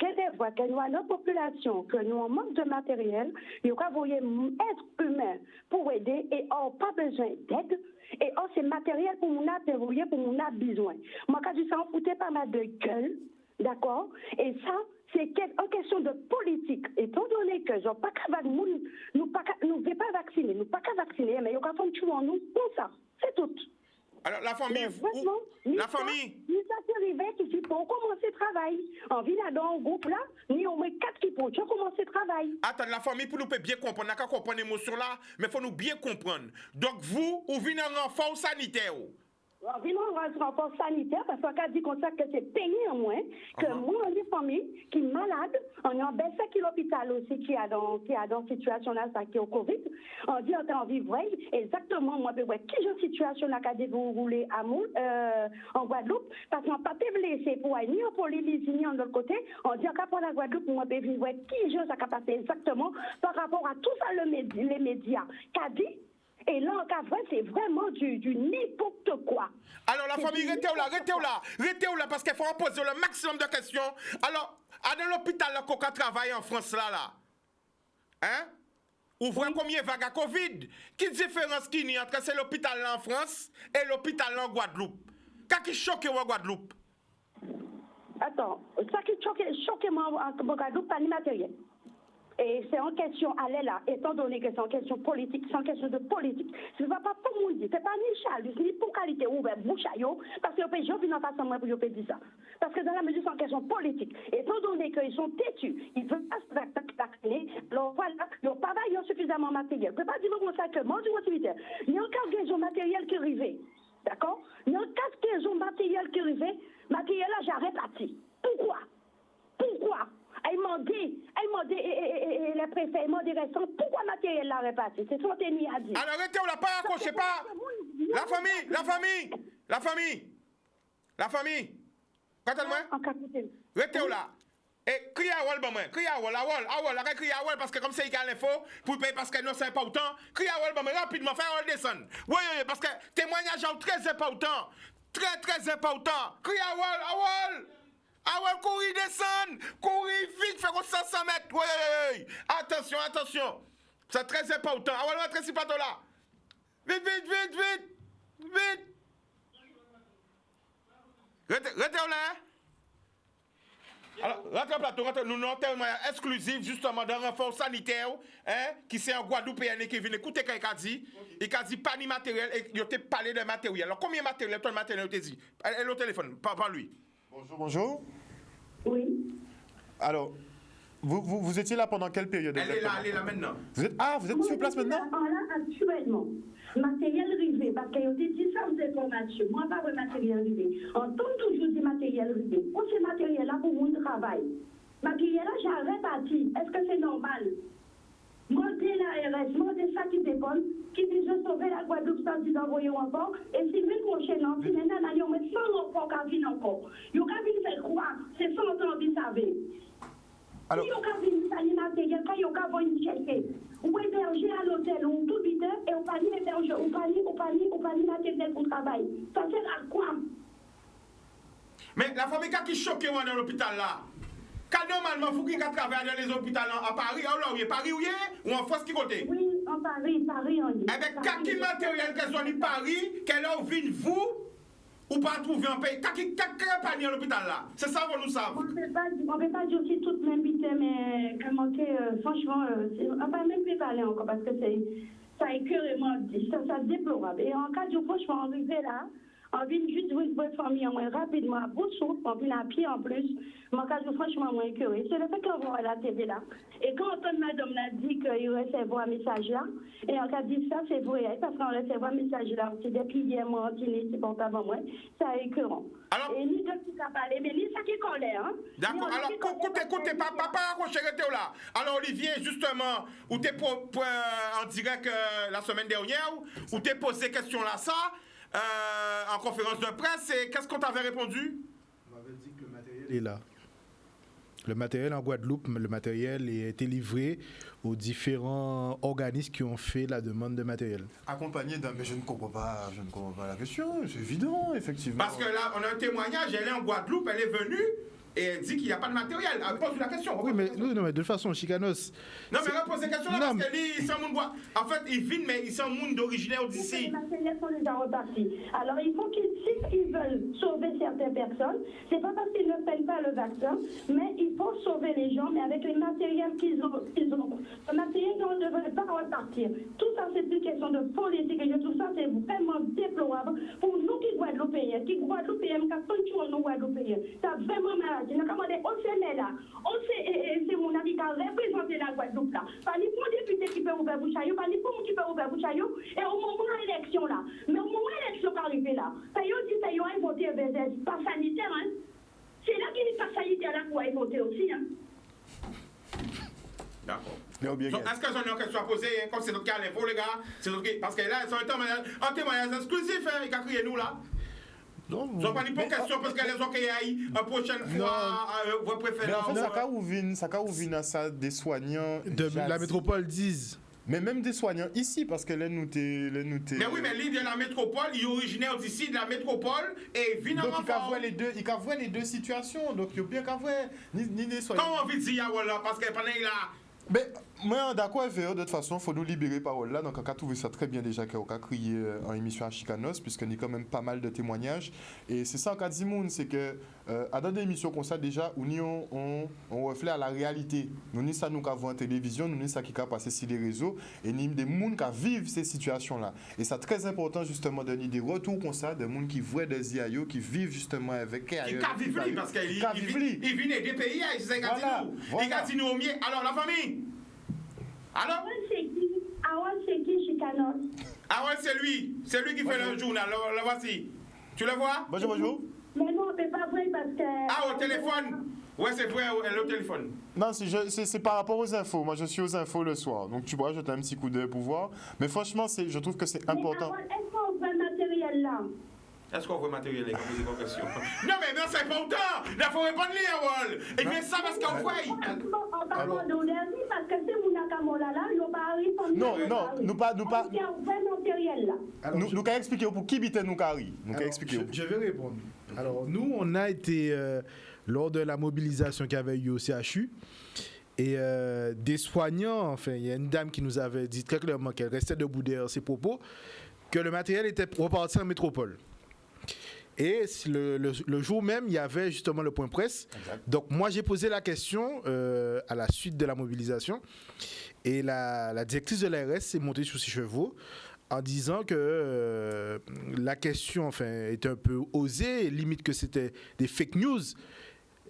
Qu'elle voit que nous, notre population, que nous en manque de matériel, il y a voyer être humain pour aider et on n'a pas besoin d'aide. Et on c'est matériel pour nous appeler, pour nous avoir besoin. Moi, quand je s'en foutais pas mal de gueule, d'accord? Et ça, c'est en question de politique. Étant donné que nous pas nous ne pas vacciner, nous pas vacciner, mais il y a quand même tuer en nous pour ça. C'est tout. Alors, la famille, la famille. Nous sommes arrivés qui pour commencer le travail. En ville, dans un groupe là, nous au moins 4 qui pour commencer le travail. Attends, la famille, pour nous bien comprendre, on n'a qu'à comprendre l'émotion là, mais il faut nous bien comprendre. Donc, vous venez en renfort sanitaire. On vient en renfort sanitaire parce qu'on a dit comme ça que c'est payé en moins, que moi, on est famille qui est malade, on a baissé qui l'hôpital aussi qui a dans situation là, ça qui est au Covid. On dit on vivre exactement, moi, qui j'ai situation là, qui a déroulé à Moul, en Guadeloupe, parce qu'on n'a pas pu blesser pour ni en Polynésie ni en l'autre côté. On dit on pour la Guadeloupe, moi, je vivre qui j'ai ça qui a passé exactement par rapport à tout ça, les médias. Qu'a dit? Et là, en cas vrai, c'est vraiment du n'importe quoi. Alors, la famille, restez où là, parce qu'il faut en poser le maximum de questions. Alors, dans l'hôpital qu'on travaille en France, là, hein? Ouvrez combien de vagues à Covid? Quelle différence qu'il y a entre l'hôpital en France et l'hôpital en Guadeloupe? Qu'est-ce qui choque en Guadeloupe? Attends, ça qui choque moi en Guadeloupe, pas ni matériel. Et c'est en question, allez là, étant donné que c'est en question politique, c'est en question de politique. Ce ne va pas pour moi dire, c'est pas ni Charles, ni pour qualité ouverte, bouche à yo, parce que les gens viennent en face de moi pour dire ça. Parce que dans la mesure, c'est en question politique. Étant donné qu'ils sont têtus, ils ne veulent pas se vacciner, alors voilà, ils n'ont pas suffisamment de matériel. Je ne peux pas dire comme ça que moi, il y a un cargaison matériel qui arrive. D'accord? Il y a un cargaison matériel qui arrive. Matériel là, j'ai réparti. Pourquoi? Elle m'a dit, et les préfets, ils m'ont dit, pourquoi le matériel l'a réparti? C'est ce que ni a dit. Alors arrêtez, on l'a pas accroché, pas. La famille. Quand-elle-moi? Arrêtez là. Et criez à Wall, criez à Wall, criez à Wall, parce que comme c'est qu'il y a l'info, pour payer parce que non, c'est important. Criez à Wall, rapidement, faire Wall descendre. Oui, parce que témoignage est très important. Très important. Criez à Wall. Ah ouais, courir, descendre, courir vite, faire 500 mètres. Oui. Attention. C'est très important. Ah ouais, rentrez si pas là. Vite. Restez là. Alors, rentrez nous avons un témoignage exclusif justement d'un renfort sanitaire, qui c'est en Guadeloupe et qui vient écouter ce qu'il a dit. Il a dit pas ni matériel et il a parlé de matériel. Alors, combien de matériel, ton matériel, il a dit? Elle est au téléphone, pas lui. Bonjour. Oui. Alors, vous étiez là pendant quelle période? Elle est là maintenant. Vous êtes sur place maintenant? Là, actuellement. Matériel rivé, parce qu'il y a des différentes informations. Moi, pas de matériel rivé. On tombe toujours du matériel rivé. Pour ce matériel-là, pour mon travail. Matériel-là, j'ai réparti. Est-ce que c'est normal? Montez l'ARS, montez ça qui dépend, qui dit je sauver la Guadeloupe sans dire envoyer encore. Et si même prochainement, si maintenant, il y a 100 enfants qui viennent encore. Il y a qui faire croire, c'est 100 ans qui savent. Si il y a qui viennent salir matériel, quand il y a qui vont chercher, ou héberger à l'hôtel, ou tout vite, et on pas ni héberger, ou pas ni matériel pour travail. Ça sert à quoi? Mais la famille qui choque dans l'hôpital là. Quand normalement, vous qui travaillez dans les hôpitaux à Paris, Paris ou en France qui côté? Oui, en Paris, Eh bien, quand il matériel qu'elle soit en Paris, qu'elle a vu vous, ou pas trouver un pays. Qu'est-ce pas à l'hôpital là? C'est ça qu'on nous savent. On ne peut pas dire aussi toute l'invité, mais franchement, on ne peut même plus parler encore parce que ça est carrément ça déplorable. Et en cas de franchement, on arrive là, on vient juste votre famille rapidement à bout de souffle, on vient à pied en plus. Mais en cas de franchement, moi, écœuré. C'est le fait qu'on voit la TV là. Et quand madame l'a dit qu'il recevait un message là, et en cas de ça, c'est vrai, parce qu'on recevait un message là, c'est depuis hier, moi, c'est portable moi, ça est écœurant. Alors, et ni de qui ça parler, mais ni ça qui colère, hein. D'accord, alors, écoutez, papa, accrochez là. Alors, Olivier, justement, où t'es en direct la semaine dernière, où t'es posé question là, ça, en conférence de presse, et qu'est-ce qu'on t'avait répondu? On m'avait dit que le matériel est là. Le matériel en Guadeloupe, le matériel a été livré aux différents organismes qui ont fait la demande de matériel. Accompagné d'un... Mais je ne comprends pas la question, c'est évident, effectivement. Parce que là, on a un témoignage, elle est en Guadeloupe, elle est venue, et elle dit qu'il n'y a pas de matériel. Elle pose la question. Oui, mais de toute façon, Chicanos... Non, mais repose la question là, parce qu'elle dit, en fait, ils viennent, mais ils sont monde originaire d'ici. Les matériels sont déjà repartis. Alors, il faut s'ils veulent sauver certaines personnes, c'est pas parce qu'ils ne prennent pas le vaccin, mais il faut sauver les gens, mais avec les matériels qu'ils ont. Le matériel ne devrait pas repartir. Tout ça, c'est une question de politique, et tout ça, c'est vraiment déplorable pour nous qui Guadeloupéens, qui nous Guadeloupéens. C'est vraiment malade. On sait là, c'est mon avis qui a représenté la Guadeloupe là. Pas ni pour député qui peut ouvrir Bouchaillot, pas ni pour qui peut ouvrir Bouchaillot, et au moment de l'élection là. Mais au moment où l'élection est arrivée là, Payo dit Payo a voté pas sanitaire, hein. C'est là qu'il n'est pas sanitaire là pour voter aussi, hein. D'accord. Est-ce que j'en ai une question à poser, comme c'est notre cas, l'info, les gars? C'est notre cas, parce que là, c'est un témoignage exclusif, hein, il a crié nous là. Non, je n'ai pas de question parce que les gens qui aillent la prochaine fois, vous préférez. Mais en fait, ça a ça des soignants de la métropole disent. Mais même des soignants ici, parce que là, nous t'es... Mais oui, mais l'île de la métropole, il est originaire d'ici, de la métropole, et vient donc, il peut voir les deux situations. Donc, il y a bien qu'à voir ni des soignants. Comment on vit dire, voilà, parce que pendant il a... Mais moi, d'accord avec eux, de toute façon, il faut nous libérer parole là. Donc, on a trouvé ça très bien déjà qu'on a crié en émission à Chicanos, puisqu'on a quand même pas mal de témoignages. Et c'est ça, en cas de Zimoun, c'est que, à dans des émissions comme ça, déjà, où on reflète à la réalité. Nous, ni ça, nous qui avons en télévision, nous, ni ça qui a passé sur les réseaux, et ni des gens qui vivent ces situations-là. Et c'est très important, justement, de donner des retours comme ça, des gens qui voient des IAO, qui vivent justement avec. Qui vivent, parce qu'ils viennent des pays, ils disent, ils nous au mieux. Alors, la famille. Alors c'est qui Chicanos? C'est lui qui fait le journal, le voici. Tu le vois? Bonjour. Mais non, c'est pas vrai parce que... Au téléphone? Ouais, c'est vrai, le téléphone. Non, c'est par rapport aux infos. Moi, je suis aux infos le soir. Donc, tu vois, jeter un petit coup d'œil pour voir. Mais franchement, je trouve que c'est important. Est-ce qu'on voit le matériel là? Est-ce qu'on voit matériel là? Non, mais non, c'est important. Il faut répondre à Wall. Et bien ça parce qu'on voit. On parle de dernier parce que c'est mon Akamola là, il n'a pas répondu. Non, nous pas. Il y a un vrai matériel là. Nous avons expliqué pour qui bite nous carry. Je vais répondre. Alors, nous, on a été, lors de la mobilisation qu'il y avait eu au CHU, et des soignants, enfin, il y a une dame qui nous avait dit très clairement qu'elle restait debout derrière ses propos, que le matériel était reparti en métropole. Et le jour même, il y avait justement le point presse. Exact. Donc moi, j'ai posé la question à la suite de la mobilisation. Et la directrice de l'ARS s'est montée sur ses chevaux en disant que la question était un peu osée, limite que c'était des fake news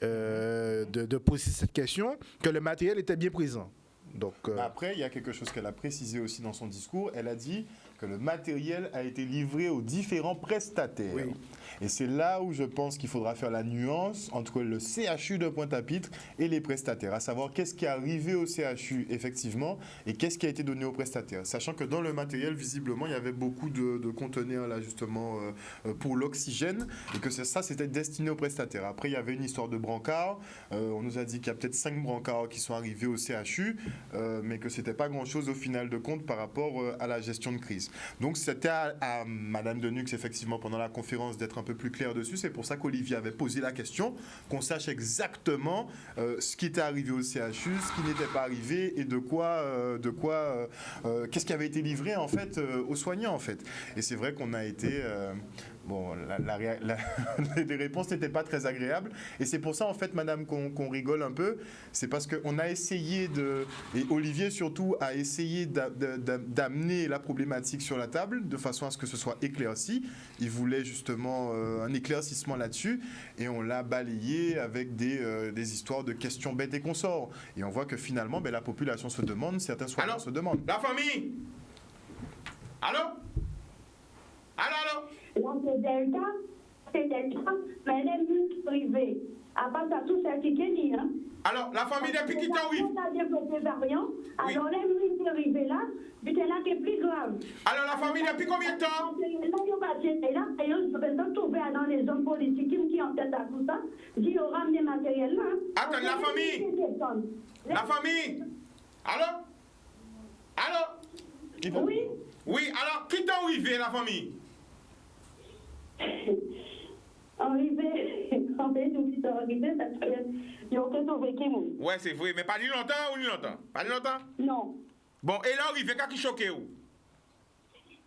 de poser cette question, que le matériel était bien présent. Donc, après, il y a quelque chose qu'elle a précisé aussi dans son discours. Elle a dit que le matériel a été livré aux différents prestataires. Oui. Et c'est là où je pense qu'il faudra faire la nuance entre le CHU de Pointe-à-Pitre et les prestataires, à savoir qu'est-ce qui est arrivé au CHU effectivement et qu'est-ce qui a été donné aux prestataires. Sachant que dans le matériel, visiblement, il y avait beaucoup de conteneurs là justement pour l'oxygène et que ça c'était destiné aux prestataires. Après, il y avait une histoire de brancard. On nous a dit qu'il y a peut-être 5 brancards qui sont arrivés au CHU, mais que c'était pas grand-chose au final de compte par rapport à la gestion de crise. Donc c'était à Madame Denux effectivement pendant la conférence d'être un peu plus clair dessus. C'est pour ça qu'Olivier avait posé la question, qu'on sache exactement ce qui était arrivé au CHU, ce qui n'était pas arrivé et qu'est-ce qui avait été livré en fait aux soignants en fait. Et c'est vrai qu'on a été Bon, les réponses n'étaient pas très agréables. Et c'est pour ça, en fait, madame, qu'on rigole un peu. C'est parce qu'on a essayé et Olivier surtout a essayé d'amener la problématique sur la table de façon à ce que ce soit éclairci. Il voulait justement un éclaircissement là-dessus. Et on l'a balayé avec des histoires de questions bêtes et consorts. Et on voit que finalement, la population se demande, certains soignants se demandent. La famille. Allô? Allô? Là, c'est Delta, mais elle est multi-privée. À part ça, tout ça, c'est Kenny, hein. Alors, la famille depuis qui t'a oui? On a développé variant. Alors, les multi-privés là, c'est là qui est plus grave. Alors, la famille depuis combien de temps? Là, et ils se trouver dans les hommes politiques qui ont tête à tout ça, qui ont ramené matériel là. Attends, la famille. La famille. Allô? Allô? Oui. Oui, alors, qui t'a arrivé, la famille? Arrivé parce que ouais, c'est vrai, mais pas ni longtemps ou ni longtemps? Pas ni longtemps? Non. Bon, et là, arrivé, qu'est-ce qui choquait où?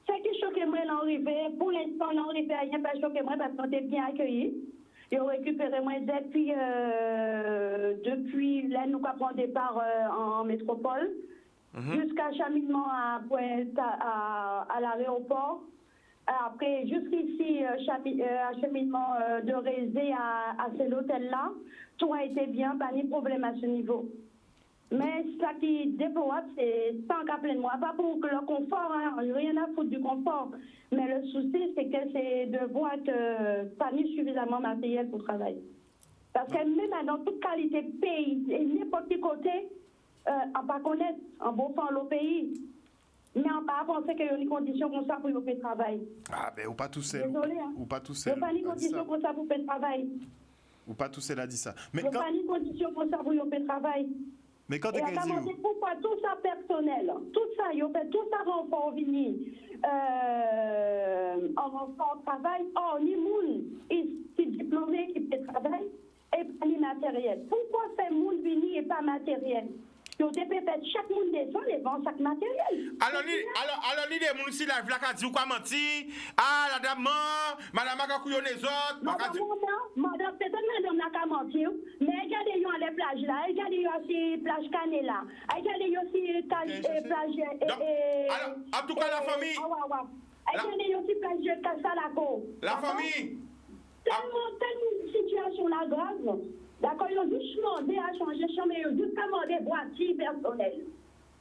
Ce qui choquait moi, l'arrivée, pour l'instant, l'arrivée a rien pas choqué moi parce qu'on était bien accueillis. Ils ont récupéré moi depuis là, nous avons départ en métropole, jusqu'à cheminement à l'aéroport. Après, jusqu'ici, acheminement de Rézé à cet hôtel-là, tout a été bien, pas de problème à ce niveau. Mais ça qui déplore, c'est tant qu'à plein de moi, pas pour le confort, hein, rien à foutre du confort. Mais le souci, c'est que c'est de voir que pas mis suffisamment matériel pour travailler. Parce que même dans toute qualité de pays, et n'importe quel côté, on va connaître, en beau fond, le pays. Mais on va penser qu'il y a une condition comme ça pour le travail. Ah, ben, ou pas tous seul. Désolé, hein. Ou pas tous il seul. n'y a pas une condition comme ça pour le travail. Ou pas tous seul a dit ça. Il n'y a pas une condition comme ça pour le travail. Mais quand tu as dit pourquoi tout ça personnel, tout ça, tout ça renfort vini en renfort travail, ni moun, qui diplômé qui peut travailler et pas ni matériel. Pourquoi faire moun vini et pas matériel? Donc, peut-être chaque monde descend et vend chaque matériel. Alors, l'idée, mon si la vlaque a dit ou quoi menti? Ah, la dame, madame a couillon les autres. Madame, peut-être madame n'a qu'à mentir, mais regardez à les plages là, regardez aussi plage Canet là, regardez aussi plage. Alors, en tout cas, la famille. Regardez aussi plage Cassalaco. La famille. Tellement situation là grave. D'accord, ils ont juste demandé à changer de chambre, ils ont juste demandé voiture personnelle.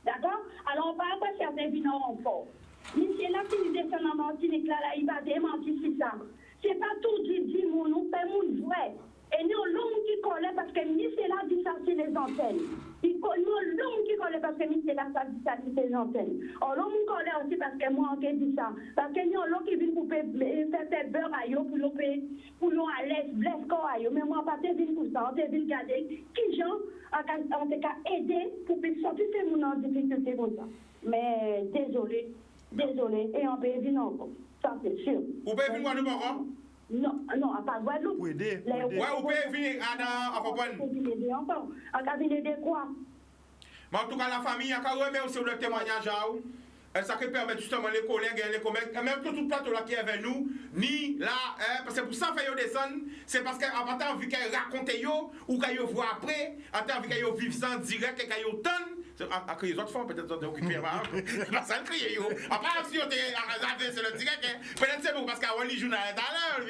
D'accord? Alors, on va pas certains vignes en renfort. Mais c'est là qu'il descend en Martinique, là, il va démentir sur ça. C'est pas tout dit, nous fait mon vrai. Et nous, l'homme qui collait, parce que c'est là, dit ça, c'est les antennes. Nous, l'homme qui collait, parce que c'est là, ça, dit ça, c'est les antennes. Alors, l'homme qui collait aussi, parce que moi, on dit ça. Parce que nous, l'homme qui vient pour faire beurre à eux, pour nous à l'aise, blesse corps à eux. Mais moi, pas te venu pour ça, on te venu garder qui gens, en tout cas, aider pour sortir ces gens en difficulté comme ça. Mais désolé, et on peut venir encore. Ça, c'est sûr. Vous pouvez venir de Moron? Non, à part Guadeloupe. Pour aider. Ouais, vous pouvez venir à Compagnie. En cabinet de quoi? Mais en tout cas, la famille a quand même aussi le témoignage à vous. Ça qui permet justement les collègues et les collègues, et même tout le plateau là qui est avec nous, ni là, parce que pour ça, faire descendre, c'est parce qu'en partant, vu qu'elle raconte ou qu'elle voit après, en tant qu'elle vive ça en direct et qu'elle tonne. À crier les autres fois, peut-être qu'ils sont occupés par ça, crier yo. À part si on est sur le direct, peut-être c'est bon parce qu'on lit le journal à l'heure,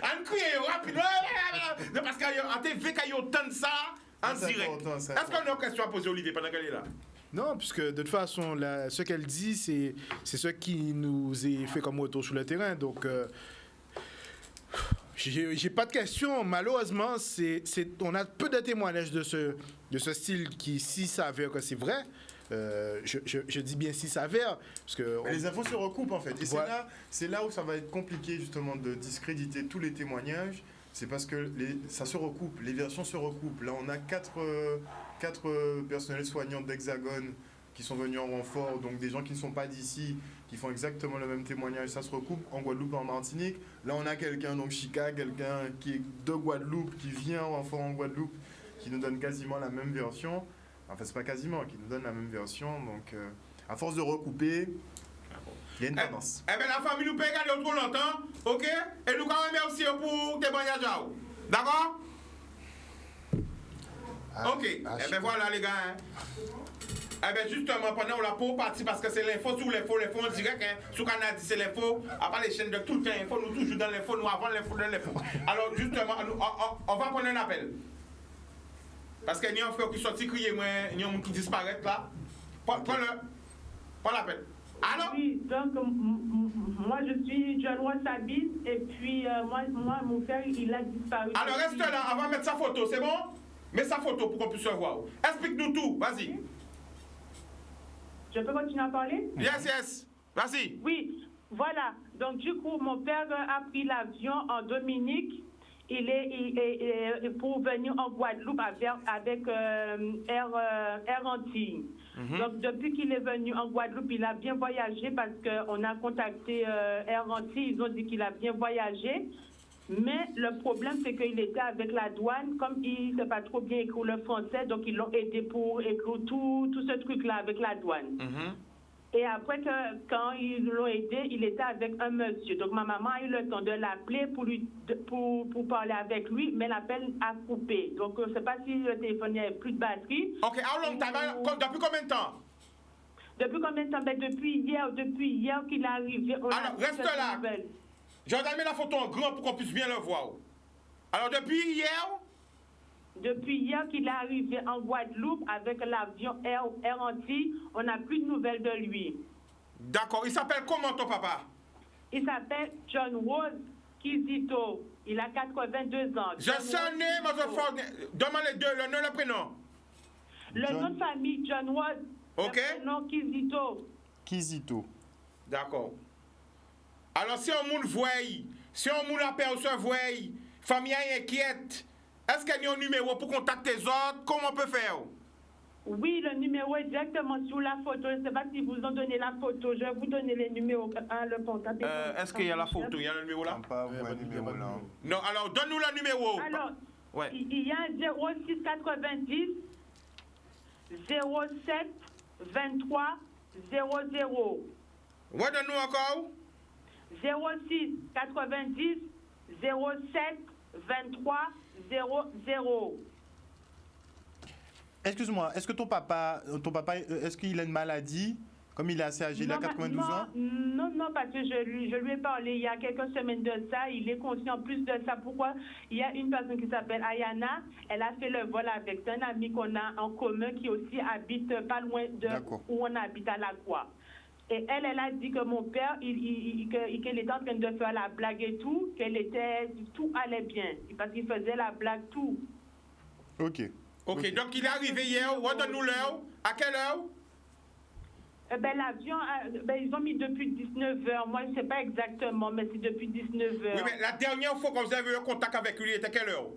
on crie rapidement, parce qu'on vu qu'elle tonne ça en direct. Est-ce qu'on a une question à poser Olivier pendant qu'elle est là? Non, puisque de toute façon, ce qu'elle dit, c'est ce qui nous est fait comme retour sur le terrain. Donc, j'ai pas de questions. Malheureusement, on a peu de témoignages de ce style qui, si s'avère que c'est vrai, je dis bien si s'avère, parce que les infos se recoupent en fait. Et c'est là où ça va être compliqué justement de discréditer tous les témoignages. C'est parce que ça se recoupe, les versions se recoupent. Là, on a quatre personnels soignants d'Hexagone qui sont venus en renfort, donc des gens qui ne sont pas d'ici, qui font exactement le même témoignage. Ça se recoupe en Guadeloupe et en Martinique. Là, on a quelqu'un, donc Chica, quelqu'un qui est de Guadeloupe, qui vient en renfort en Guadeloupe, qui nous donne quasiment la même version. Enfin, c'est pas quasiment, qui nous donne la même version. Donc, à force de recouper, il y a une tendance. Eh bien, la famille nous peut regarder trop longtemps. ok? Et nous quand même merci pour témoignage. D'accord? Ok. Eh bien voilà les gars. Hein. Eh bien justement, pendant la peau partie, parce que c'est l'info sur l'info en direct, hein, sur Canada, c'est l'info, à part les chaînes de tout le temps, info, nous toujours dans l'info, nous avant l'info, dans l'info. Alors justement, on va prendre un appel. Parce qu'il y a un frère qui sorti crier, il y a un monde qui disparaît là. Prends l'appel. Allô? Oui, donc moi je suis John Roy Sabine et puis moi mon père il a disparu. Alors reste là, on va mettre sa photo, c'est bon? Mets sa photo pour qu'on puisse le voir. Explique-nous tout, vas-y. Je peux continuer à parler? Yes, vas-y. Oui, voilà. Donc du coup mon père a pris l'avion en Dominique. Il est pour venir en Guadeloupe avec Air Antilles. Donc, depuis qu'il est venu en Guadeloupe, il a bien voyagé parce qu'on a contacté Air Antilles. Ils ont dit qu'il a bien voyagé. Mais le problème, c'est qu'il était avec la douane. Comme il ne sait pas trop bien écrire le français, donc ils l'ont aidé pour écrire tout ce truc-là avec la douane. Et après, quand ils l'ont aidé, il était avec un monsieur. Donc, ma maman a eu le temps de l'appeler pour parler avec lui, mais l'appel a coupé. Donc, je ne sais pas si le téléphone n'avait plus de batterie. OK, depuis combien de temps? Depuis combien de temps? Ben, depuis hier qu'il est arrivé. Alors, reste là. Je vais donner la photo en grand pour qu'on puisse bien le voir. Alors, depuis hier? Depuis hier qu'il est arrivé en Guadeloupe avec l'avion Air Antilles, on n'a plus de nouvelles de lui. D'accord. Il s'appelle comment ton papa? Il s'appelle John Rose Kizito. Il a 82 ans. Je sonne, demande les deux, le nom et le prénom. Le nom de famille, John Rose. OK. Le prénom Kizito. Kizito. D'accord. Alors, si on moun voie, si on moun aperçoit voie, famille inquiète, est-ce qu'il y a un numéro pour contacter les autres? Comment on peut faire? Oui, le numéro est directement sur la photo. Je ne sais pas si vous ont donné la photo. Je vais vous donner les numéros. Le contact. Est-ce qu'il y a la photo? Il y a le numéro là? Non, alors donne-nous le numéro. Alors, il y a un 06 90 07 23 00. Ouais, donne-nous encore. 06 90 07 23 00. Excuse-moi, est-ce que ton papa, est-ce qu'il a une maladie? Comme il est assez âgé, il a 92 ans? Non, parce que je lui ai parlé il y a quelques semaines de ça. Il est conscient plus de ça. Pourquoi? Il y a une personne qui s'appelle Ayana. Elle a fait le vol avec un ami qu'on a en commun qui aussi habite pas loin de où on habite à la Croix. Et elle a dit que mon père, qu'elle était en train de faire la blague et tout, tout allait bien. Parce qu'il faisait la blague, tout. OK, donc il est arrivé hier. Donne-nous l'heure. À quelle heure? L'avion, ils ont mis depuis 19h. Moi, je ne sais pas exactement, mais c'est depuis 19h. Oui, mais la dernière fois que vous avez eu un contact avec lui, était quelle heure?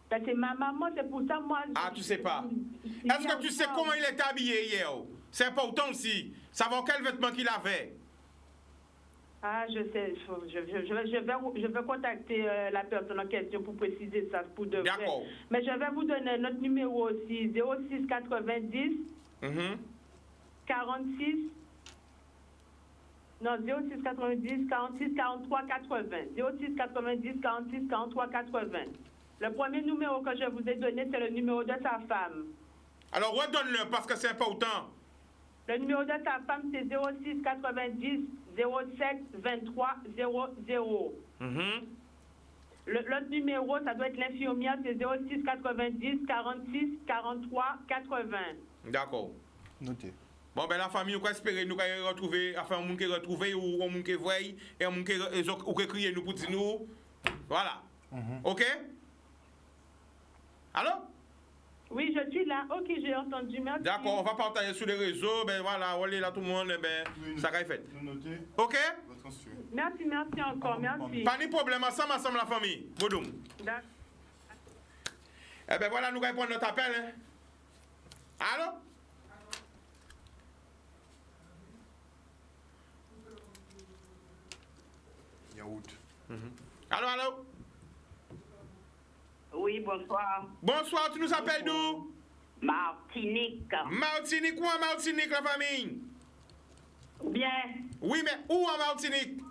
C'est ma maman, c'est pour ça, moi... Tu sais pas. Est-ce que tu sais comment il était habillé hier? C'est important aussi. Savoir quel vêtement qu'il avait. Je sais. Je vais contacter la personne en question pour préciser ça pour de vrai. D'accord. Mais je vais vous donner notre numéro aussi. 06 90 46... Non, 06 90 46 43 80. 06 90 46 43 80. Le premier numéro que je vous ai donné, c'est le numéro de sa femme. Alors, redonne-le parce que c'est important. Le numéro de sa femme, c'est 06 90 07 23 00. L'autre numéro, ça doit être l'infirmière, c'est 06 90 46 43 80. D'accord. Noté. Bon, la famille, nous espérer nous retrouver, enfin, un monde qui retrouver ou un monde qui voit, et un monde qui crier nous pour dire nous. Voilà. OK? Allô? Oui, je suis là. OK, j'ai entendu. Merci. D'accord, on va partager sur les réseaux. Voilà, on est là tout le monde. Ça va être fait. OK? Merci encore. Merci. Pas de problème. Ensemble, la famille. Boudoum. D'accord. Voilà, nous répondons notre appel. Allô? Allô? Oui, bonsoir. Bonsoir, tu nous appelles d'où? Martinique. Martinique, où en Martinique, la famille? Bien. Oui, mais où en Martinique?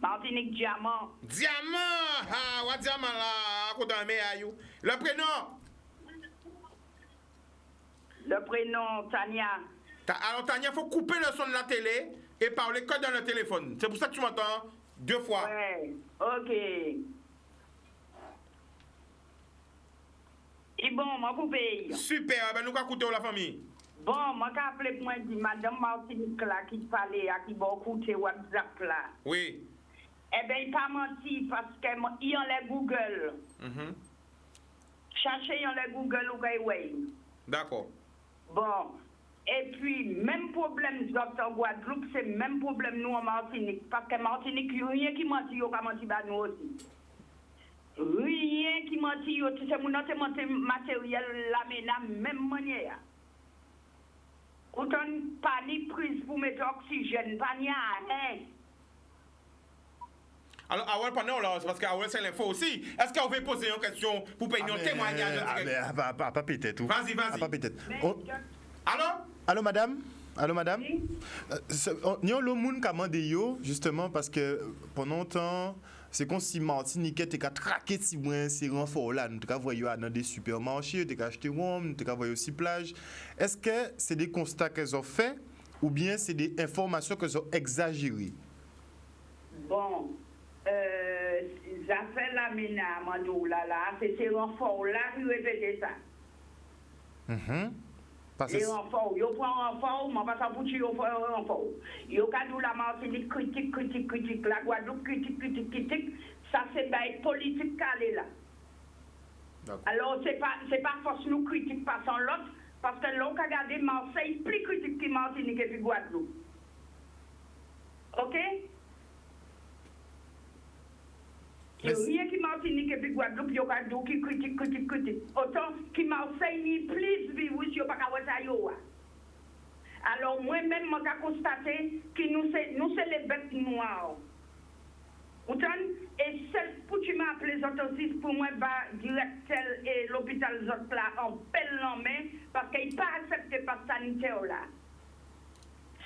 Martinique Diamant. Diamant! Ah, ouais, Diamant là, côté de le prénom? Le prénom, Tania. Alors, Tania, il faut couper le son de la télé et parler que dans le téléphone. C'est pour ça que tu m'entends 2 fois. Ouais, ok. Et bon, moi, coupé. Super, ben nous allons écouter la famille. Bon, moi, j'ai appelé pour moi, dit Madame Martinique là, qui parlait, qui va écouter WhatsApp là. Oui. Eh bien, il n'a pas menti parce qu'il y a les Google. Cherchez les Google ou Gaïway. D'accord. Bon. Et puis, même problème en Guadeloupe, c'est le même problème nous en Martinique. Parce que Martinique, il n'y a rien qui mentit, il n'y a pas menti nous aussi. Rien qui mentit, c'est mon matériel, la même manière. Autant pas ni prise pour mettre oxygène, pas ni arrêt. Alors, Awel, pendant là, c'est parce qu'Awel, c'est l'info aussi. Est-ce qu'on veut poser une question pour payer un témoignage? Pas peut-être. Vas-y. Pas peut-être. Allô? Allô, madame? Allô, madame? Nous avons le monde qui a demandé, justement, parce que pendant longtemps, c'est comme si Martinique était traqué si loin ces renforts là. Nous avons vu dans des supermarchés, nous avons acheté rhum, nous avons vu aussi plage. Est-ce que c'est des constats qu'elles ont faits ou bien c'est des informations qu'elles ont exagérées? Bon. Ça fait la mina, là, c'est ces renforts-là qui répètent ça. Les renforts, ils prennent un renfort, mais pas ça pour tuer un renfort. Ils ont la Martinique critique, la Guadeloupe critique, ça c'est la politique calée là. Alors c'est pas force nous critique pas sans l'autre, parce que l'on a regardé Marseille plus critique que Martinique et puis Guadeloupe. Ok? Il n'y a rien qui Martinique et puis Guadeloupe, il y a qui critique. Autant qui Marseille, ni plus vivre, il n'y a pas qu'à voir ça. Alors, moi-même, je peux constater que nous, c'est les bêtes noires. Et celle pour tu m'as appelé les autres aussi, pour moi, direct et l'hôpital autres là, en pelle en main, parce qu'ils ne pas accepté par sanitaire là.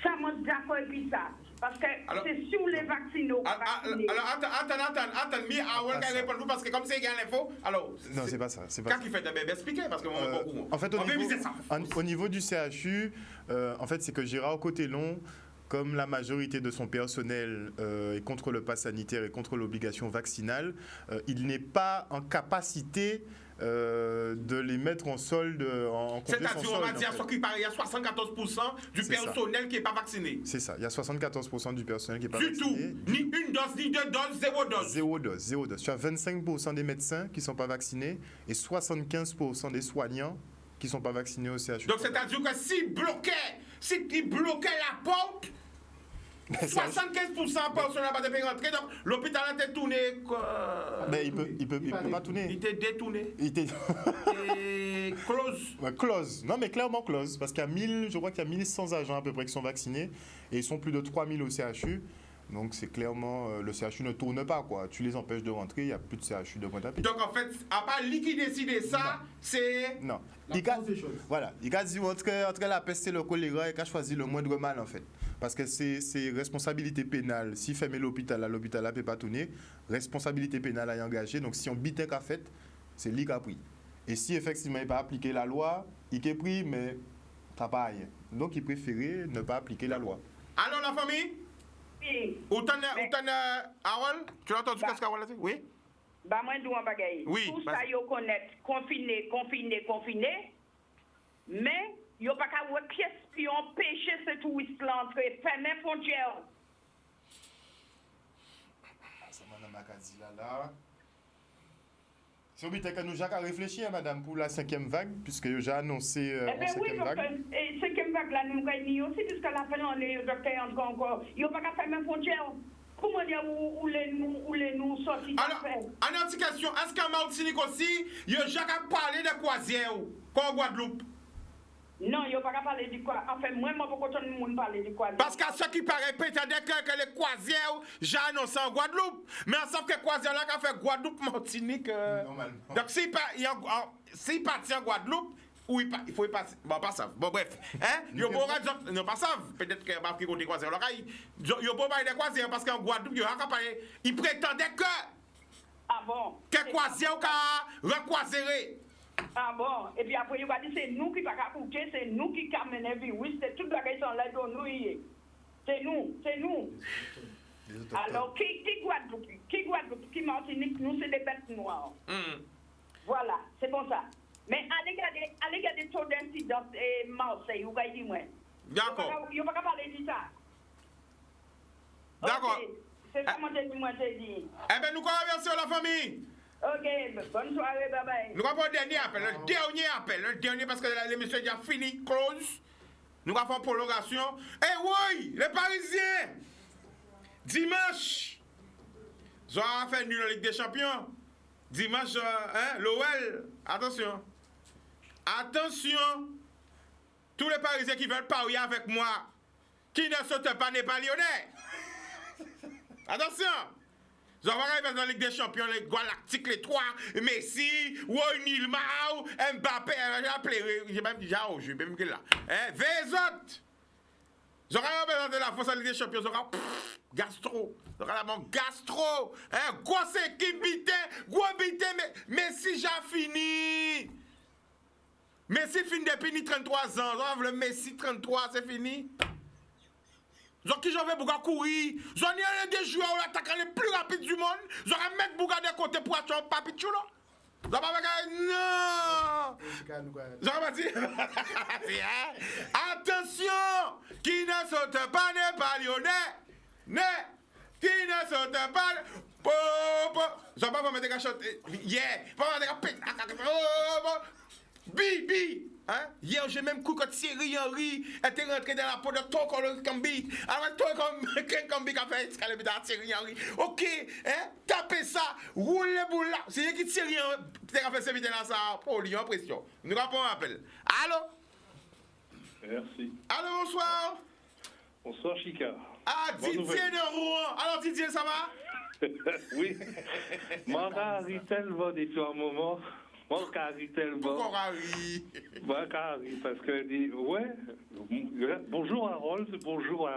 Ça m'a d'accord et puis ça. Parce que c'est sur les vaccinaux. Alors, attends, Awel qui répond parce que comme c'est égal l'info, alors. Non, c'est pas ça. Quand il fait de bébé, expliquez parce que moi, beaucoup. En fait, au niveau du CHU, en fait, c'est que Gérard Cotellon, comme la majorité de son personnel est contre le pass sanitaire et contre l'obligation vaccinale, il n'est pas en capacité de les mettre en solde, en complet sans solde. C'est-à-dire, on va dire qu'il y a 74% du personnel qui n'est pas vacciné. C'est ça, il y a 74% du personnel qui n'est pas vacciné. Du tout, ni une dose, ni 2 doses, 0 dose. Zéro dose. Tu as 25% des médecins qui ne sont pas vaccinés et 75% des soignants qui ne sont pas vaccinés au CHU. Donc, c'est-à-dire que s'ils bloquaient la porte, 75% personnel n'a pas rentrer, donc l'hôpital a été tourné. Mais il peut pas tourner. Il était détourné. Il était close. Ouais, close. Non, mais clairement close. Parce qu'il y a 1000, je crois qu'il y a 1100 agents à peu près qui sont vaccinés et ils sont plus de 3000 au CHU. Donc c'est clairement, le CHU ne tourne pas, quoi. Tu les empêches de rentrer, il n'y a plus de CHU de Pointe-à-Pitre. Donc en fait, à part lui qui décide ça, c'est... Non. Voilà. Il a dit entre la peste et le choléra, il a choisi le moindre mal, en fait. Parce que c'est responsabilité pénale. Si fermer l'hôpital ne peut pas tourner, responsabilité pénale à y engager. Donc si on bite un fait, c'est lui qui a pris. Et si effectivement il n'a pas appliqué la loi, il est pris, mais ça n'a pas rien. Donc il préférait ne pas appliquer la loi. Alors la famille? Oui. Awel, tu l'as entendu qu'est-ce qu'Awel a dit? Oui? Bah, moi, je dois bagaille. Oui. Tout ça, ils connaissent confiné. Mais, ils n'ont pas qu'à voir qui est-ce qui ont pêché ce touriste là entre fermer frontières. Ça, madame Akadzi, là. C'est obligé que nous avons réfléchi, madame, pour la 5e vague, puisque j'ai annoncé la 5e vague. Oui, 5e vague, là, nous avons aussi, puisque la fin, les docteurs encore. Ils n'ont pas qu'à fermer frontières. Comment dire où les nous sortis? Alors, en indication, est-ce qu'en Martinique aussi, il y a déjà parlé de croisière comme en Guadeloupe? Non, il n'y a pas qu'à parler du croisière. Enfin, moi, je ne peux pas de parler du croisière. Parce qu'à ce qui paraît, peut-être que les croisières, j'ai annoncé en Guadeloupe. Mais en sauf que croisière là, qui fait Guadeloupe, Martinique. Normalement. Donc, s'il partit en Guadeloupe, ou il faut y passer. Bon, pas ça. Bon, bref. Hein? Yo pas raison. Non, pas ça. Peut-être que m'a pris côté croisière. Yo pas parler de croisière parce qu'en Guadeloupe, yo a parlé. Il prétendait que. Ah bon? Que croisière ou recroiser. Ah bon? Et puis après, il va dire c'est nous qui va coucher, c'est nous qui camène le virus, c'est toute la question là de nous. C'est nous. Alors, qui Guadeloupe, qui Martinique, nous, c'est des bêtes noires. Voilà, c'est bon ça. Mais allez regarder taux d'incidence et Marseille, vous voyez dire moi. D'accord. Il ne va pas parler de ça. D'accord. Okay. C'est ça, moi, j'ai dit. Eh bien, nous remercions la famille. Ok, bonne soirée, bye bye. Nous avons un dernier appel, le dernier parce que l'émission est déjà finie, close. Nous avons une prolongation. Eh oui, les Parisiens, dimanche, ils ont fait nul en Ligue des Champions. Dimanche, l'OL, attention. Attention, tous les Parisiens qui veulent parier avec moi, qui ne sautent pas, n'est pas lyonnais. Attention. Nous avons arrivé dans la Ligue des Champions, les Galactiques, les trois, Messi, Wayne Mao, Mbappé, j'ai même dit, je vais même là. Vezot. Nous avons arrivé dans la force de la Ligue des Champions, nous avons gastro. Nous avons gastro. Grosse équipe bité, gros bité, Messi, j'ai fini. Messi finit depuis 33 ans. Nous avons le Messi 33, c'est fini. Donc, qui j'en vais Bouga courir? J'en ai des joueurs qui attaquent les plus rapides du monde. J'en vais mettre Bouga de côté pour acheter un papichou là. J'en vais non! J'en vais dire. Attention! Qui ne saute pas n'est pas lyonnais. Qui ne saute pas. J'en vais pas mettre des chanter. Yeah! Pas mettre des Bibi! Hein? Hier, j'ai même cru que Thierry Henry était rentré dans la peau de Toko Kambi. Alors, Toko Kambi qui a fait escalader dans Thierry Henry. Ok, hein? Tapez ça, roulez boule là. C'est qui Thierry Henry qui a fait ce vidéo là, ça pour lui, en pression. Nous avons un appel. Allô? Merci. Allô, bonsoir. Bonsoir, Chica. Ah, Didier de Rouen. Alors, Didier, ça va? Oui. Mara Ritel va depuis un moment. Pourquoi parce qu'elle dit, ouais, bonjour Harold, bonjour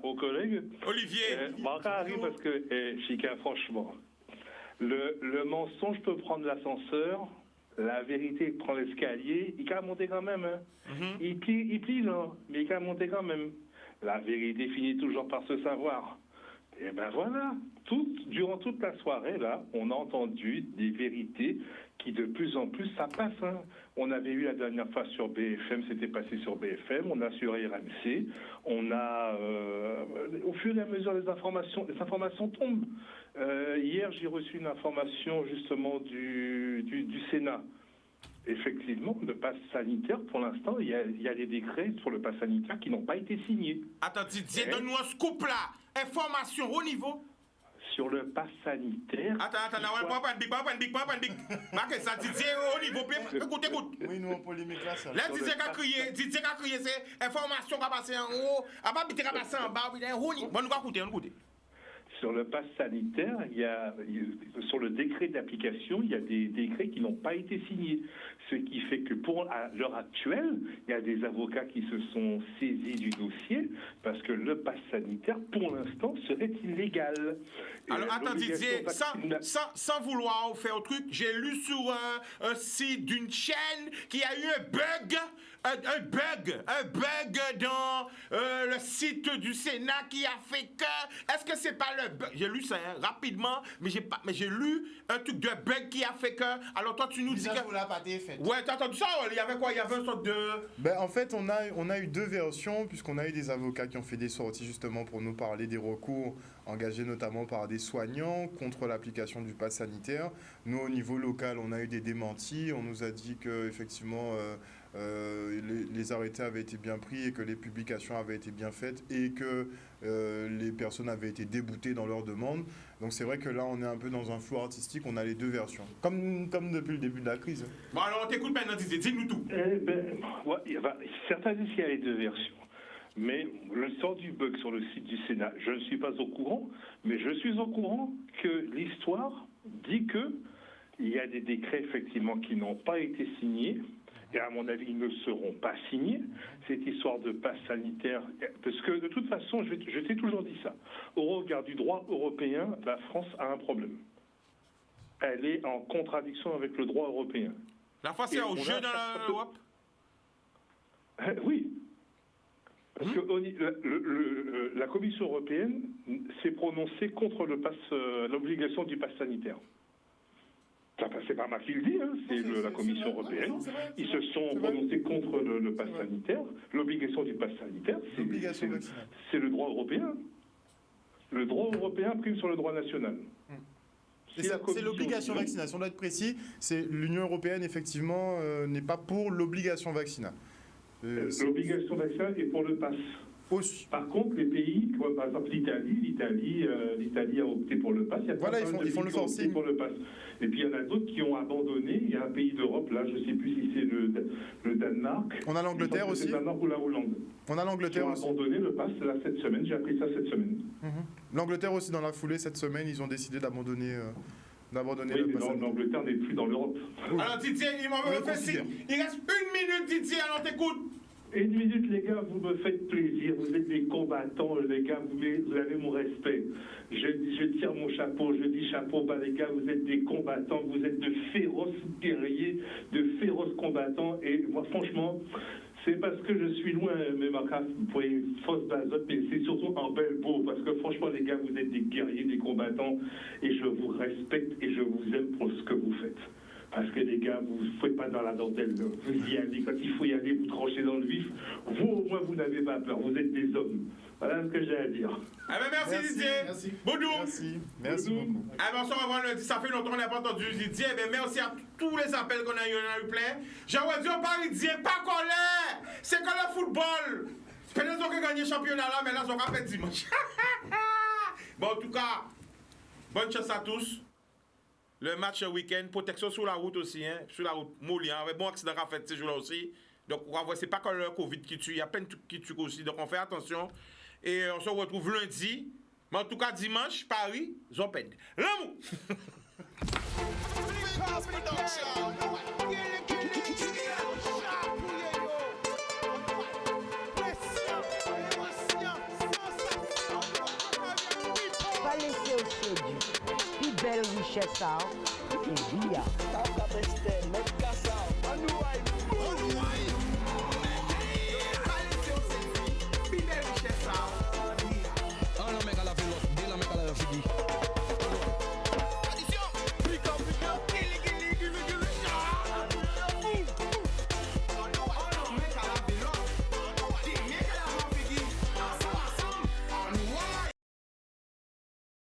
aux collègues. Olivier. Parce que, Chica, franchement, le mensonge peut prendre l'ascenseur, la vérité prend l'escalier, il peut monter quand même. Hein. Il plie là, mais il peut monter quand même. La vérité finit toujours par se savoir. Et ben voilà, durant toute la soirée, là, on a entendu des vérités qui de plus en plus, ça passe. Hein. On avait eu la dernière fois sur BFM, c'était passé sur BFM, on a sur RMC, on a, au fur et à mesure, les informations tombent. Hier, j'ai reçu une information justement du Sénat. Effectivement, le pass sanitaire, pour l'instant, il y a des décrets sur le pass sanitaire qui n'ont pas été signés. Attends, Didier, donne-nous un scoop là. Information au niveau. Sur le pass sanitaire. Attends, pas un big. Marquez ça, Didier, au niveau. Écoute. Oui, nous, en polémique là, ça. Là, Didier a crié, c'est information qui a passé en haut, a pas qui a passé en bas, bon, nous va écouter. Sur le pass sanitaire, sur le décret d'application, il y a des décrets qui n'ont pas été signés. Ce qui fait que à l'heure actuelle, il y a des avocats qui se sont saisis du dossier parce que le pass sanitaire, pour l'instant, serait illégal. Alors, attends, Didier, sans vouloir faire un truc, j'ai lu sur un site d'une chaîne qui a eu un bug dans le site du Sénat qui a fait que... Est-ce que c'est pas le bug? J'ai lu ça rapidement, mais j'ai lu un truc de bug qui a fait que... Alors toi, tu nous dis que... Vous l'a pas été fait. Ouais, t'as entendu ça? Il y avait quoi? Il y avait une sorte de... Ben, en fait, on a eu deux versions, puisqu'on a eu des avocats qui ont fait des sorties justement pour nous parler des recours engagés notamment par des soignants contre l'application du pass sanitaire. Nous, au niveau local, on a eu des démentis. On nous a dit que effectivement... les arrêtés avaient été bien pris et que les publications avaient été bien faites et que les personnes avaient été déboutées dans leurs demandes. Donc c'est vrai que là, on est un peu dans un flou artistique, on a les deux versions, comme depuis le début de la crise. Bon, alors on t'écoute maintenant, dis-nous tout. Certains disent qu'il y a les deux versions. Mais le sort du bug sur le site du Sénat, je ne suis pas au courant, mais je suis au courant que l'histoire dit qu'il y a des décrets effectivement qui n'ont pas été signés et à mon avis, ils ne seront pas signés, cette histoire de passe sanitaire. Parce que de toute façon, je t'ai toujours dit ça. Au regard du droit européen, la France a un problème. Elle est en contradiction avec le droit européen. La France est au jeu dans l'Europe? Oui. Parce que la Commission européenne s'est prononcée contre l'obligation du pass sanitaire. C'est pas moi qui le dis, hein, c'est la Commission européenne. Ils se sont prononcés contre le pass sanitaire. L'obligation du pass sanitaire, c'est le droit européen. Le droit européen prime sur le droit national. C'est l'obligation vaccinale. Si on doit être précis, c'est l'Union européenne, effectivement, n'est pas pour l'obligation vaccinale. L'obligation vaccinale est pour le pass. Par contre, les pays, comme par exemple l'Italie a opté pour le pass. Il y a ils font le forcing pour le pass. Et puis il y en a d'autres qui ont abandonné. Il y a un pays d'Europe, là, je ne sais plus si c'est le Danemark. On a l'Angleterre aussi. Le Danemark ou la Hollande. On a l'Angleterre aussi. Ils ont abandonné le pass cette semaine. J'ai appris ça cette semaine. L'Angleterre aussi, dans la foulée, cette semaine, ils ont décidé d'abandonner le pass. Mais l'Angleterre n'est plus dans l'Europe. Alors Didier, il reste 1 minute, Didier, alors t'écoute. 1 minute, les gars, vous me faites plaisir. Vous êtes des combattants, les gars. Vous avez mon respect. Je tire mon chapeau. Je dis chapeau bas, les gars. Vous êtes des combattants. Vous êtes de féroces guerriers, de féroces combattants. Et moi, franchement, c'est parce que je suis loin, mais ma casse, vous pouvez fausse bazote, mais c'est surtout en bel beau. Parce que franchement, les gars, vous êtes des guerriers, des combattants. Et je vous respecte et je vous aime pour ce que vous faites. Parce que les gars, vous ne faites pas dans la dentelle. Vous y allez. Quand il faut y aller, vous tranchez dans le vif. Vous, au moins, vous n'avez pas peur. Vous êtes des hommes. Voilà ce que j'ai à dire. Ah ben merci Didier. Merci. Boudou. Merci beaucoup. Ah ben on se revoit lundi. Ça fait longtemps qu'on n'a pas entendu Didier. Ben merci à tous les appels qu'on a eu plein. J'aurais dit on parle Didier, pas colère. C'est comme le football. Peut-être qu'on a gagné le championnat là, mais là, on va perdre dimanche. Bon, en tout cas, bonne chance à tous. Le match week-end, protection sur la route aussi, hein, sur la route Molian, avec bon accident qu'a fait ces jours-là aussi. Donc, on va voir, c'est pas que le Covid qui tue, il y a plein de trucs qui tuent aussi. Donc, on fait attention. Et on se retrouve lundi. Mais en tout cas, dimanche, Paris, Zoped. L'amour! Pas laisser au séduit. Plus belle richesse, ça. Et bien.